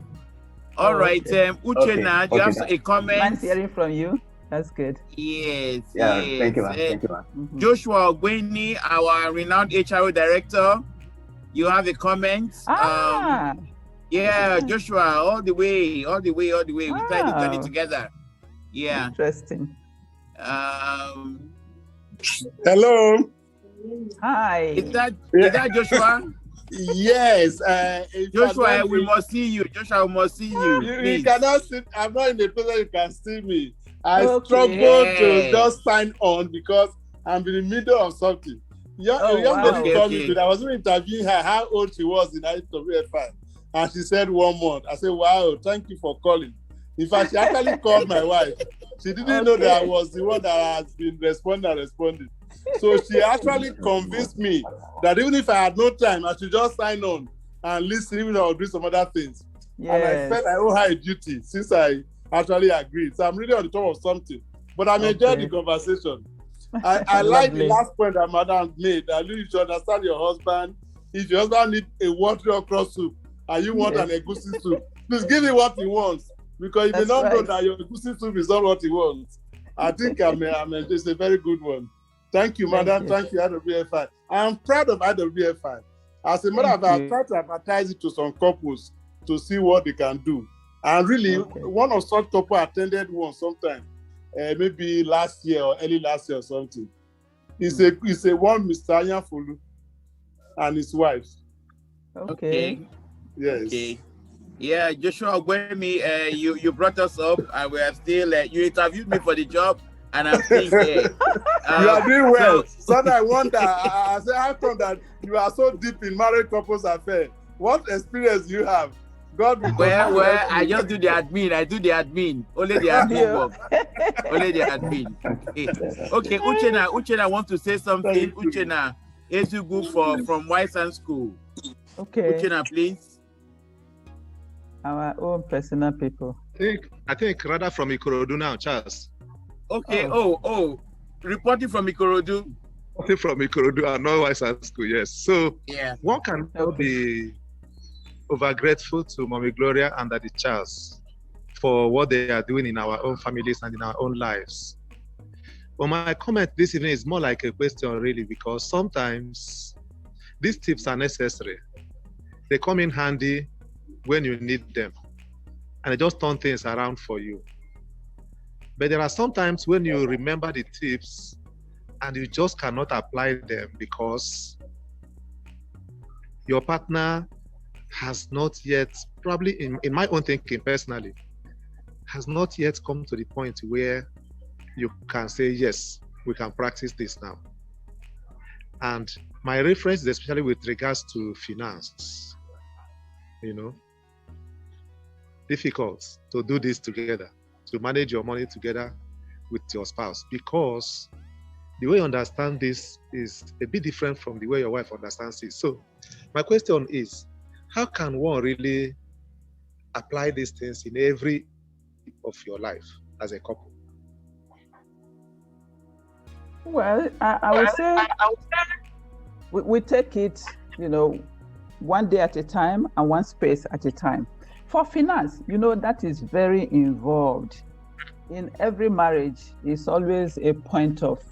All right, Okay. Uchenna, do you have a comment? Nice hearing from you. That's good. Yes, Yeah, yes. thank you, man. Thank you, man. Mhm. Joshua Ogweni, our renowned HRO director, you have a comment? Ah, Yeah, Joshua, all the way. We try to journey wow. together. Yeah. Interesting. Hello. Hi. Is that Joshua? Yes. Joshua, we must see you. Joshua, we must see you. You cannot see. I'm not in the place where you can see me. I Okay. struggle to just sign on because I'm in the middle of something. A young lady Okay, called me okay. today. I was even interviewing her how old she was in IWFI. And she said 1 month. I said, wow, thank you for calling. In fact, she actually called my wife. She didn't know that I was the one that has been responding. So she actually convinced me that even if I had no time, I should just sign on and listen, even though I would do some other things. Yes. And I felt I owe her a duty since I actually agreed. So I'm really on the top of something. But I'm enjoying the conversation. I like the last point that Madam made, that you should understand your husband. If your husband needs a watery okra soup and you want an egusi soup, please give him what he wants. Because you may not know that your egusi soup is not what he wants. I think it's a very good one. Thank you, Madam. Thank you, IWFI. I'm proud of IWFI. As a matter of fact, I've tried to advertise it to some couples to see what they can do. And really, one of such couple attended one sometime, maybe last year or early last year or something. It's a one Mr. Anyafulu and his wife. Okay. Yes. Okay. Yeah, Joshua Ogweni, you brought us up, and we are still. You interviewed me for the job, and I'm still here. You are doing well. So I wonder. I say, how come that you are so deep in married couples affairs? What experience do you have? God will Well, I just do the admin. I do the admin. Only the admin work. Only the admin. Okay, Uchenna want to say something. Uchenna, Esugu from Whitesan School. Okay. Uchenna, please. Our own personal people. I think rather from Ikorodu now, Charles. Okay. Oh. Reporting from Ikorodu. Reporting from Ikorodu and not Whitesan School, yes. So one can be over grateful to Mommy Gloria and Daddy Charles for what they are doing in our own families and in our own lives. But my comment this evening is more like a question really, because sometimes these tips are necessary. They come in handy when you need them, and they just turn things around for you. But there are sometimes when you remember the tips and you just cannot apply them because your partner has not yet, probably in my own thinking personally, has not yet come to the point where you can say, yes, we can practice this now. And my reference is especially with regards to finance. Difficult to do this together, to manage your money together with your spouse, because the way you understand this is a bit different from the way your wife understands it. So my question is, how can one really apply these things in every of your life as a couple? Well, I would say we take it, one day at a time and one space at a time. For finance, that is very involved. In every marriage, it's always a point of,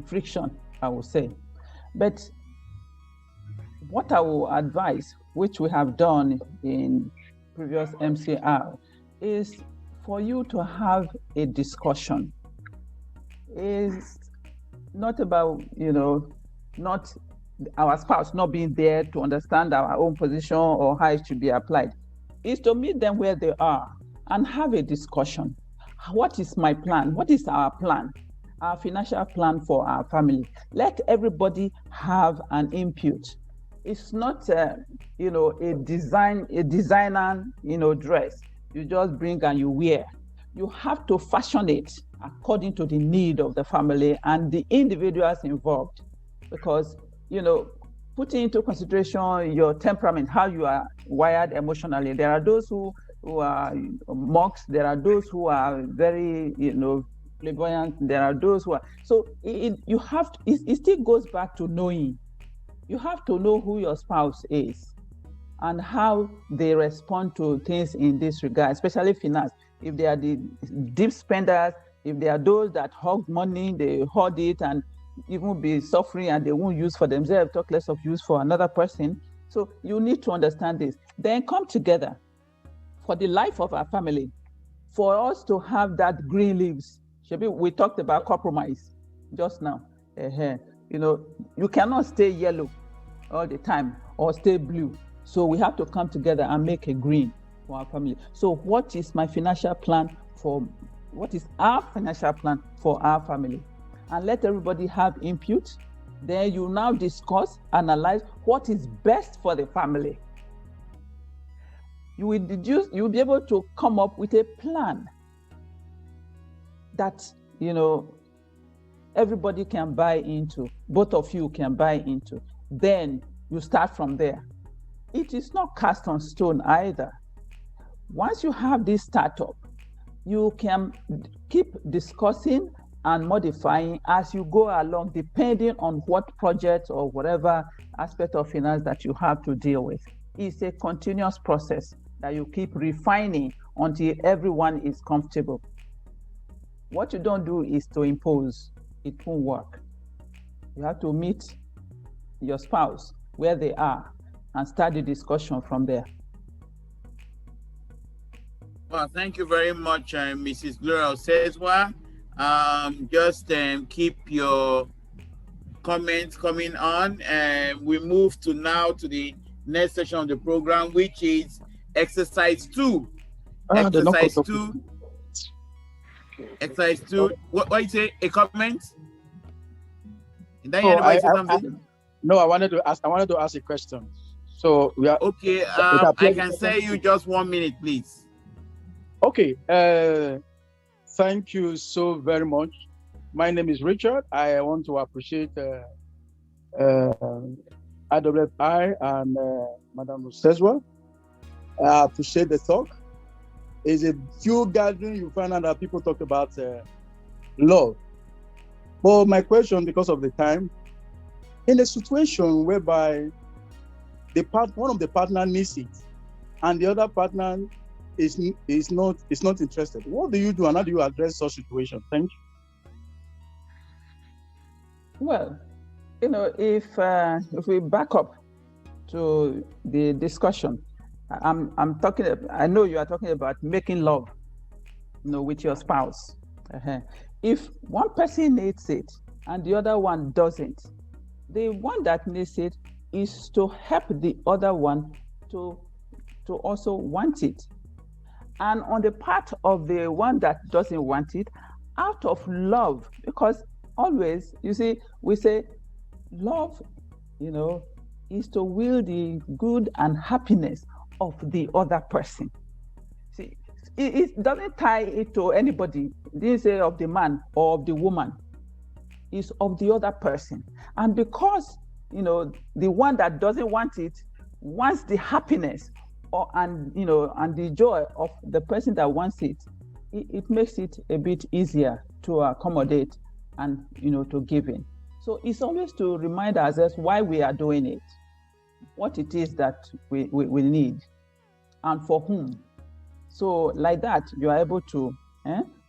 friction, I would say. But what I will advise, which we have done in previous MCR, is for you to have a discussion. It's not about, not our spouse not being there to understand our own position or how it should be applied. It's to meet them where they are and have a discussion. What is my plan? What is our plan? Our financial plan for our family. Let everybody have an input. It's not, a designer, dress. You just bring and you wear. You have to fashion it according to the need of the family and the individuals involved. Because, putting into consideration your temperament, how you are wired emotionally. There are those who are monks. There are those who are very, flamboyant. There are those who are. So it still goes back to knowing, you have to know who your spouse is and how they respond to things in this regard, especially finance. If they are the deep spenders, if they are those that hog money, they hoard it and even be suffering and they won't use for themselves, talk less of use for another person. So you need to understand this. Then come together for the life of our family, for us to have that green leaves. We talked about compromise just now. You know, you cannot stay yellow all the time or stay blue. So we have to come together and make a green for our family. So what is my financial plan for, what is our financial plan for our family? And let everybody have input. Then you now discuss, analyze what is best for the family. You will be able to come up with a plan that, you know, everybody can buy into, both of you can buy into. Then you start from there. It is not cast on stone either. Once you have this startup, you can keep discussing and modifying as you go along, depending on what project or whatever aspect of finance that you have to deal with. It's a continuous process that you keep refining until everyone is comfortable. What you don't do is to impose. It won't work. You have to meet your spouse where they are and start the discussion from there. Well, thank you very much, Mrs. Gloria Osezwa. Just keep your comments coming on, and we move to now to the next session of the program, which is exercise 2. Exercise 2. Exercise 2. What you say? A comment? Daniel, say something? No, I wanted to ask a question. So we are okay. I can say you just 1 minute, please. Okay. Thank you so very much. My name is Richard. I want to appreciate IWFI and Madam Osezwa. I appreciate the talk. It's a few gathering you find out that people talk about love. But my question, because of the time, in a situation whereby one of the partner needs it and the other partner is not interested, what do you do and how do you address such situation? Thank you. Well, you know, if we back up to the discussion, I'm talking. I know you are talking about making love, you know, with your spouse. If one person needs it and the other one doesn't, the one that needs it is to help the other one to also want it. And on the part of the one that doesn't want it, out of love, because always, you see, we say love, you know, is to will the good and happiness of the other person. See, it doesn't tie it to anybody. It didn't say of the man or of the woman. It's of the other person. And because, you know, the one that doesn't want it wants the happiness and the joy of the person that wants it, it makes it a bit easier to accommodate and, you know, to give in. So it's always to remind ourselves why we are doing it, what it is that we need, and for whom. So like that, you are able to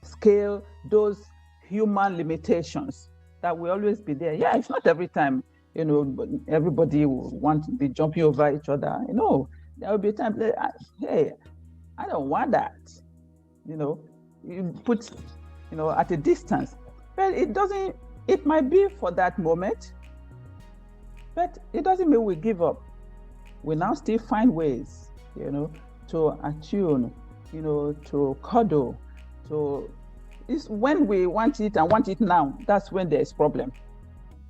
scale those human limitations that will always be there. Yeah, it's not every time, you know, everybody will want to be jumping over each other. You know, there will be a time that, hey, I don't want that. You know, you put, you know, at a distance. But it might be for that moment, but it doesn't mean we give up. We now still find ways, you know, to attune, you know, to cuddle, it's when we want it and want it now, that's when there's problem.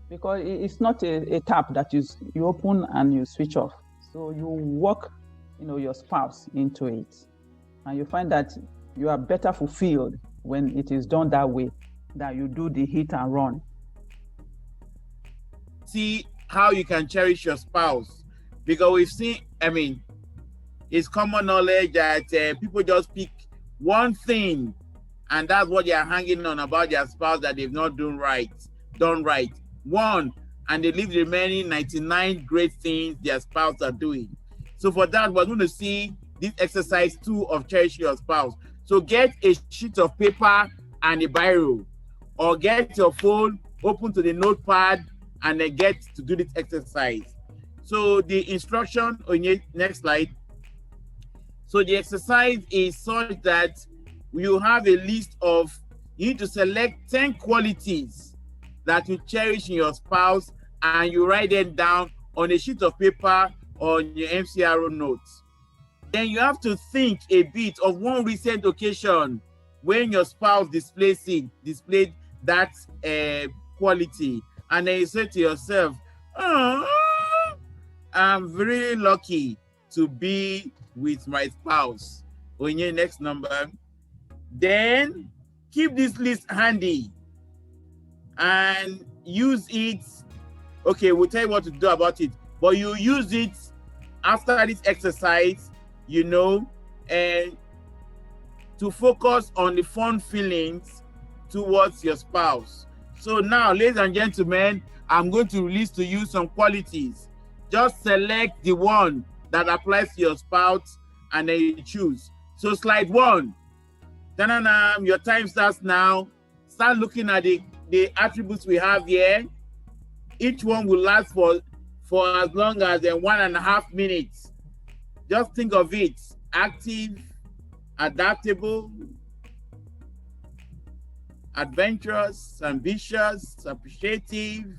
Because it's not a tap that you open and you switch off. So you work, you know, your spouse into it. And you find that you are better fulfilled when it is done that way, that you do the hit and run. See how you can cherish your spouse. Because we've seen, I mean, it's common knowledge that people just pick one thing and that's what they are hanging on about their spouse that they've not done right. One, and they leave the remaining 99 great things their spouse are doing. So for that, we're going to see this exercise 2 of cherishing your spouse. So get a sheet of paper and a biro, or get your phone, open to the notepad, and then get to do this exercise. So the instruction on your next slide. So the exercise is such that you have a list of, you need to select 10 qualities that you cherish in your spouse, and you write them down on a sheet of paper or on your MCR notes. Then you have to think a bit of one recent occasion when your spouse displayed that quality, and then you say to yourself, oh, I'm very lucky to be with my spouse. On your next number, then keep this list handy and use it. Okay, we'll tell you what to do about it, but you use it after this exercise, you know, and to focus on the fun feelings towards your spouse. So now, ladies and gentlemen, I'm going to release to you some qualities. Just select the one that applies to your spouse and then you choose. So slide 1, your time starts now. Start looking at the attributes we have here. Each one will last for as long as 1.5 minutes. Just think of it: active, adaptable, adventurous, ambitious, appreciative,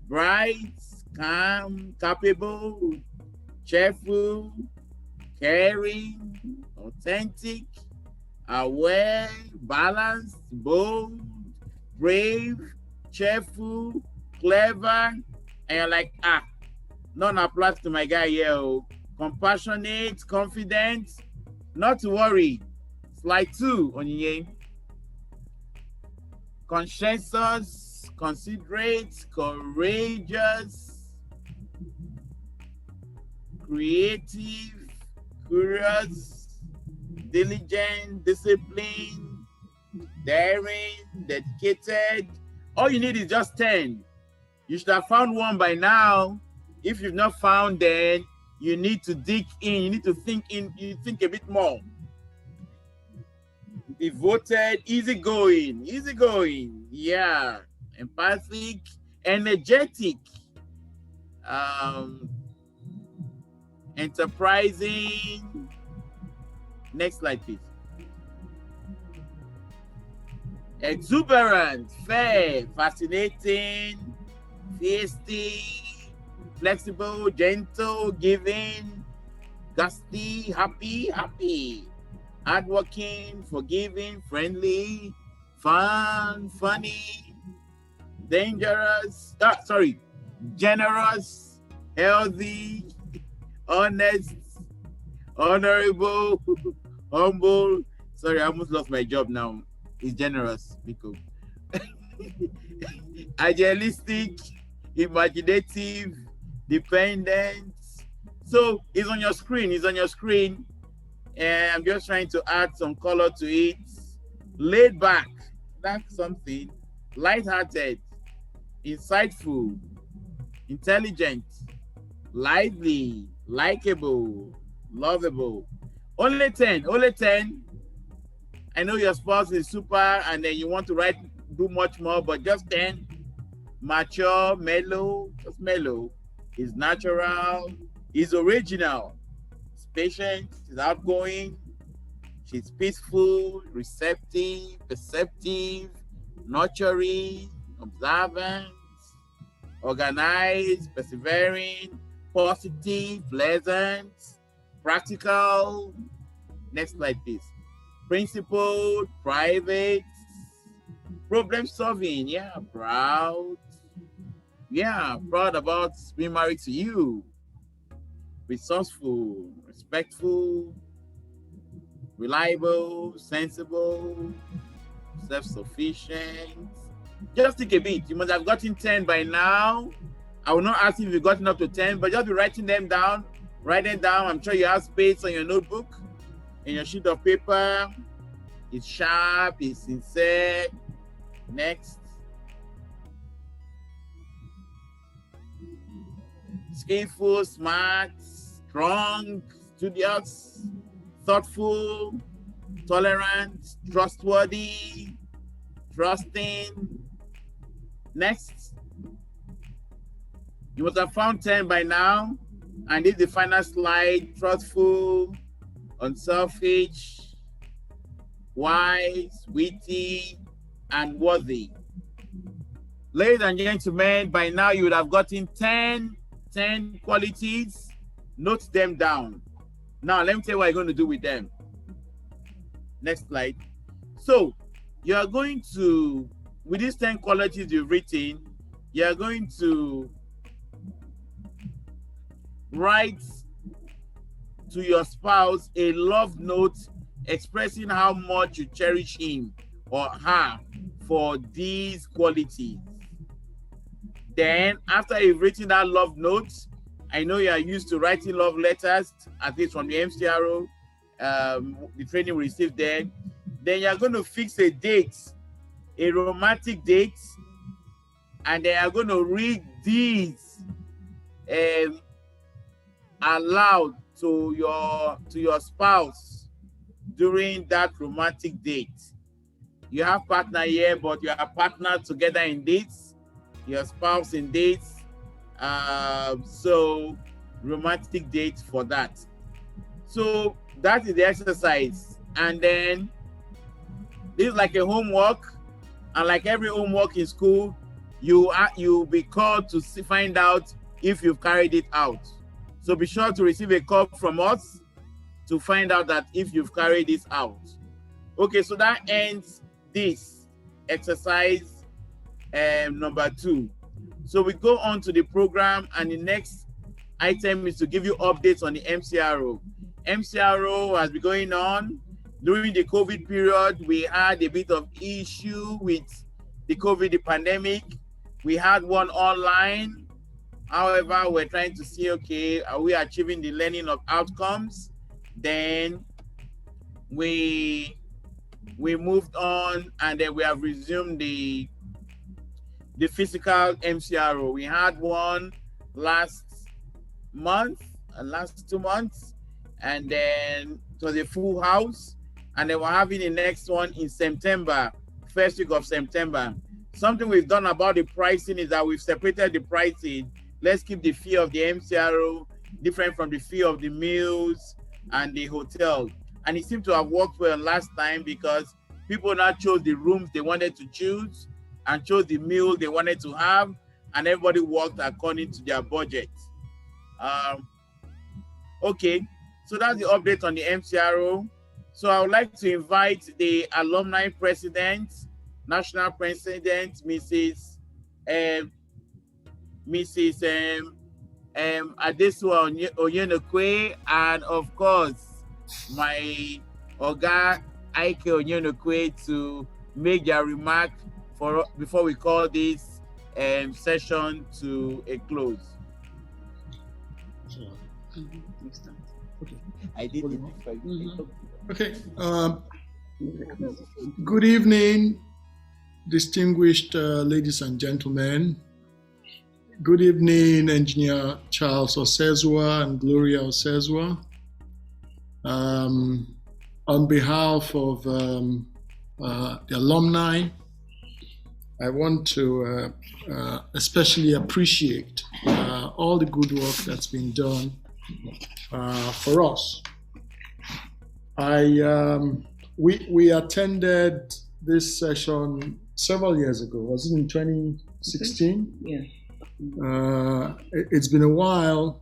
bright, calm, capable, cheerful, caring, authentic, aware, balanced, bold, brave, cheerful, clever. And you're like, none applies to my guy here. Compassionate, confident, not to worry. Slide 2 on your conscientious, considerate, courageous, creative, curious, diligent, disciplined, daring, dedicated. All you need is just 10. You should have found one by now. If you've not found, then you need to dig in. You need to think a bit more. Devoted, easygoing, yeah, empathic, energetic, enterprising. Next slide, please. Exuberant, fair, fascinating, feisty, flexible, gentle, giving, gusty, happy, hardworking, forgiving, friendly, fun, funny, generous, healthy, honest, honorable, humble. Sorry, I almost lost my job now. It's generous, because idealistic, imaginative, dependent. So it's on your screen. And I'm just trying to add some color to it. Laid back, that's something. Light-hearted, insightful, intelligent, lively, likable, lovable. Only 10. I know your spouse is super and then you want to do much more, but just 10. Mature, mellow, just mellow. Is natural, is original, is patient, is outgoing, she's peaceful, receptive, perceptive, nurturing, observant, organized, persevering, positive, pleasant, practical. Next slide, please. Principled, private, problem solving, proud. Proud about being married to you. Resourceful, respectful, reliable, sensible, self-sufficient. Just take a beat. You must have gotten 10 by now. I will not ask if you've gotten up to 10, but just be writing them down. Write them down. I'm sure you have space on your notebook, in your sheet of paper. It's sharp, it's sincere. Next. skillful, smart, strong, studious, thoughtful, tolerant, trustworthy, trusting. Next. You must have found 10 by now. And this is the final slide. Truthful, unselfish, wise, witty, and worthy. Ladies and gentlemen, by now you would have gotten 10 qualities. Note them down. Now, let me tell you what you're going to do with them. Next slide. So, you are going to, with these 10 qualities you've written, you are going to write to your spouse a love note expressing how much you cherish him or her for these qualities. Then, after you've written that love note, I know you are used to writing love letters, at least from the MCRO, the training we received there. Then you're going to fix a date, a romantic date, and then you're going to read these aloud to your spouse during that romantic date. You have partner here, but you are partnered together in dates, your spouse in dates. So romantic date for that. So that is the exercise. And then this is like a homework, and like every homework in school, you'll be called to find out if you've carried it out. So be sure to receive a call from us to find out that if you've carried this out. Okay, so that ends this exercise number 2. So we go on to the program, and the next item is to give you updates on the MCRO. MCRO has been going on. During the COVID period, we had a bit of issue with the COVID pandemic. We had one online. However, we're trying to see, okay, are we achieving the learning of outcomes? Then we moved on, and then we have resumed the physical MCRO. We had one last 2 months, and then it was a full house. And then we're having the next one in September, first week of September. Something we've done about the pricing is that we've separated the pricing. Let's keep the fee of the MCRO different from the fee of the meals and the hotel. And it seemed to have worked well last time, because people now chose the rooms they wanted to choose and chose the meal they wanted to have, and everybody worked according to their budget. Okay, so that's the update on the MCRO. So I would like to invite the alumni president, national president, Mrs. Adesua Onyenokwe, and of course, my Oga Ike Onyenokwe to make their remark before we call this session to a close. Okay. I did it before you. Okay. Good evening, distinguished ladies and gentlemen. Good evening, Engineer Charles Osezua and Gloria Osezua. On behalf of the alumni, I want to especially appreciate all the good work that's been done for us. We attended this session several years ago. Was it in 2016? Yeah. It's been a while.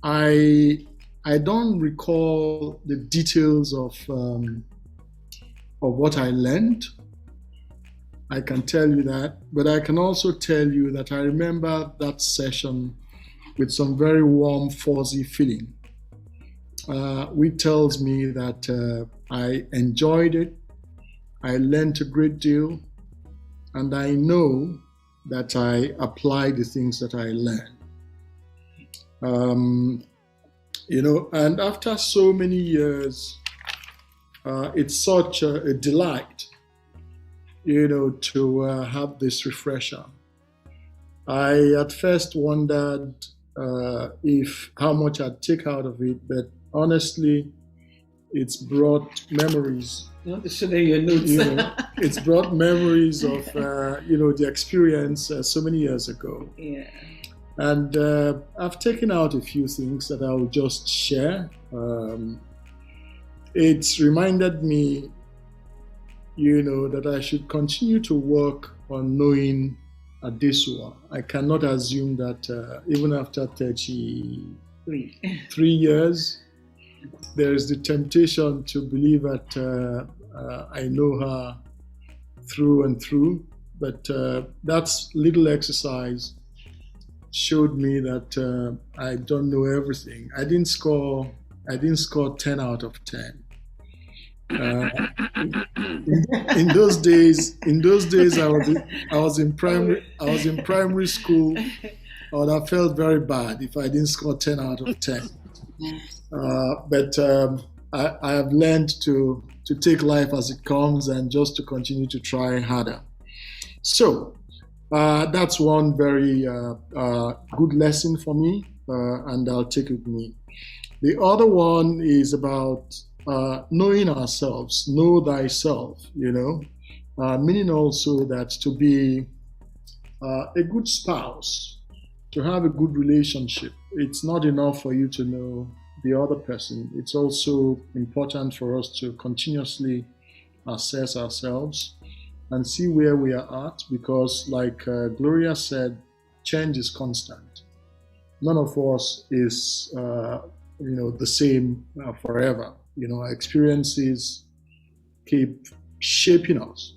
I don't recall the details of what I learned. I can tell you that, but I can also tell you that I remember that session with some very warm, fuzzy feeling, which tells me that I enjoyed it, I learned a great deal, and I know that I applied the things that I learned. And after so many years, it's such a delight, to have this refresher. I at first wondered if how much I'd take out of it, but honestly, it's brought memories. You want to show them your notes? It's brought memories of the experience so many years ago. Yeah. And I've taken out a few things that I'll just share. It's reminded me, that I should continue to work on knowing Adesua. I cannot assume that even after 33 years, there is the temptation to believe that I know her through and through. But that little exercise showed me that I don't know everything. I didn't score 10 out of 10. In those days, I was in primary school. I would have felt very bad if I didn't score 10 out of 10. But I have learned to take life as it comes and just to continue to try harder. So that's one very good lesson for me, and I'll take it with me. The other one is about knowing ourselves, know thyself, meaning also that to be a good spouse, to have a good relationship, it's not enough for you to know the other person. It's also important for us to continuously assess ourselves and see where we are at, because like Gloria said, change is constant. None of us is the same forever. Our experiences keep shaping us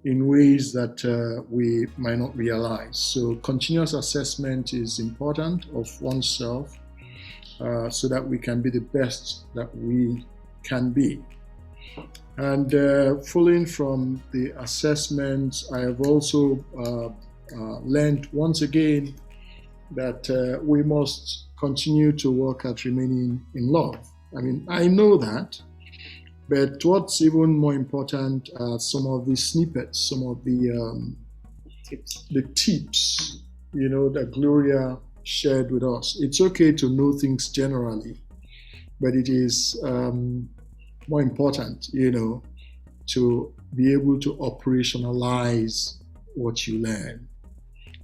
in ways that we might not realize. So continuous assessment is important of oneself so that we can be the best that we can be. And following from the assessments, I have also learned once again that we must continue to work at remaining in love. I mean, I know that, but what's even more important are some of the snippets, some of the tips, that Gloria shared with us. It's okay to know things generally, but it is more important, to be able to operationalize what you learn.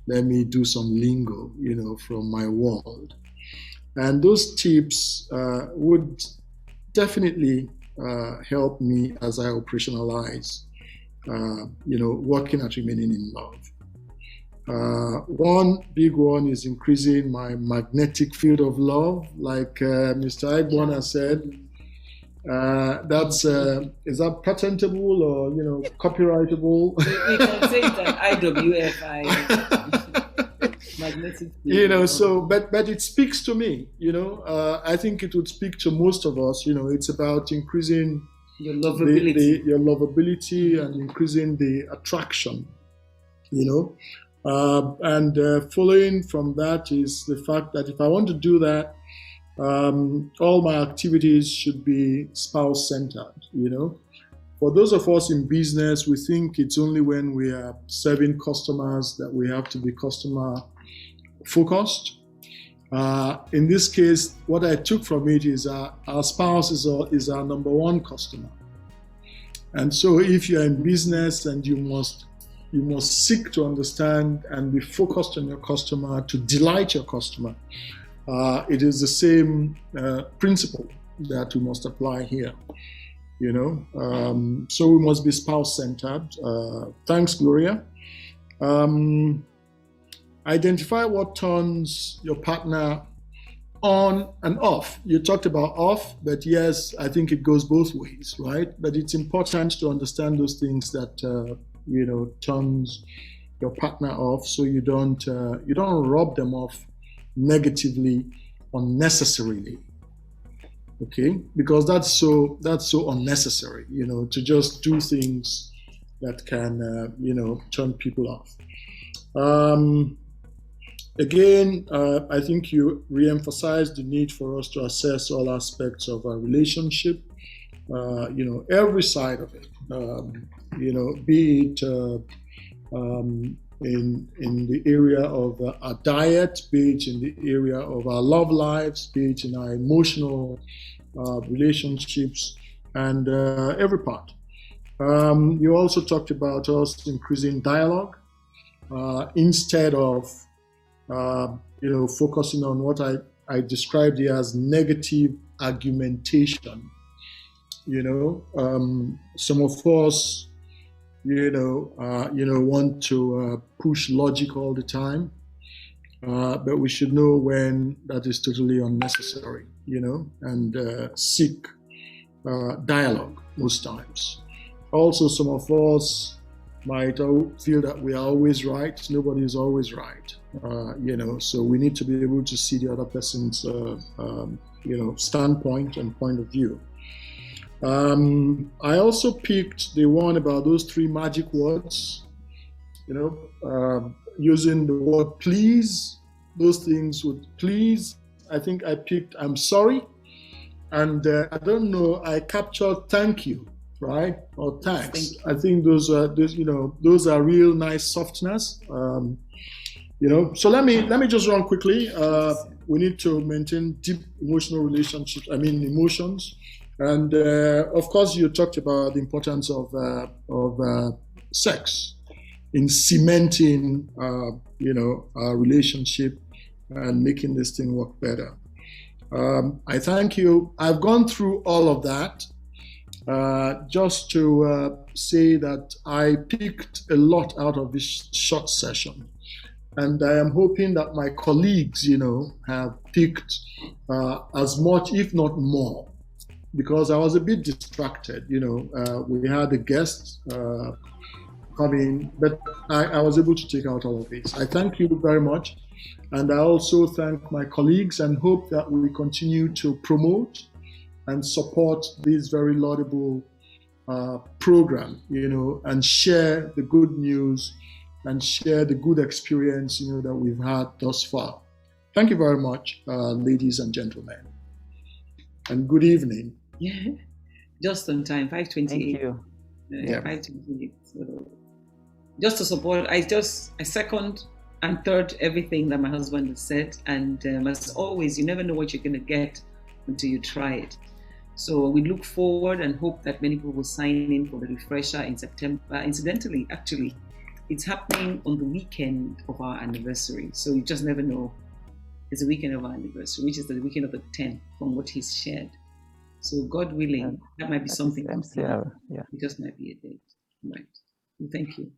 Let me do some lingo, from my world. And those tips would definitely help me as I operationalize, working at remaining in love. One big one is increasing my magnetic field of love, like Mr. Aigbona said. Is that patentable or copyrightable? We can say it's an IWFI. Magnetic field. But it speaks to me. I think it would speak to most of us. It's about increasing your lovability, your lovability, and increasing the attraction. And following from that is the fact that if I want to do that, all my activities should be spouse-centered, For those of us in business, we think it's only when we are serving customers that we have to be customer-focused. In this case, what I took from it is our spouse is our number one customer. And so if you're in business and you must seek to understand and be focused on your customer, to delight your customer. It is the same principle that we must apply here, So we must be spouse-centered. Thanks, Gloria. Identify what turns your partner on and off. You talked about off, but yes, I think it goes both ways, right? But it's important to understand those things that turns your partner off, so you don't rub them off negatively unnecessarily. Okay, because that's so unnecessary, to just do things that can turn people off. Again, I think you re-emphasized the need for us to assess all aspects of our relationship, every side of it, be it in the area of our diet, be it in the area of our love lives, be it in our emotional relationships, and every part. You also talked about us increasing dialogue instead of focusing on what I described here as negative argumentation. Some of us want to push logic all the time, but we should know when that is totally unnecessary, and seek dialogue most times. Also, some of us might feel that we are always right. Nobody is always right, so we need to be able to see the other person's, standpoint and point of view. I also picked the one about those 3 magic words, using the word please. Those things would please. I think I picked I'm sorry. And I don't know, I captured thank you, right? Or thanks. I think those are real nice softness. So let me just run quickly. We need to maintain deep emotional relationships, emotions. And of course, you talked about the importance of sex in cementing, our relationship and making this thing work better. I thank you. I've gone through all of that just to say that I picked a lot out of this short session. And I am hoping that my colleagues, have picked as much, if not more, because I was a bit distracted. We had a guest coming, but I was able to take out all of this. I thank you very much. And I also thank my colleagues and hope that we continue to promote and support this very laudable program, and share the good news and share the good experience, that we've had thus far. Thank you very much, ladies and gentlemen. And good evening. Yeah, just on time, 5:28. Thank you. 5:28. So just to support, I second and third everything that my husband has said. And as always, you never know what you're going to get until you try it. So we look forward and hope that many people will sign in for the refresher in September. Incidentally, actually, it's happening on the weekend of our anniversary. So you just never know. It's the weekend of our anniversary, which is the weekend of the 10th, from what he's shared. So God willing, that might be something. MCR, yeah. It just might be a date. Right. Well, thank you.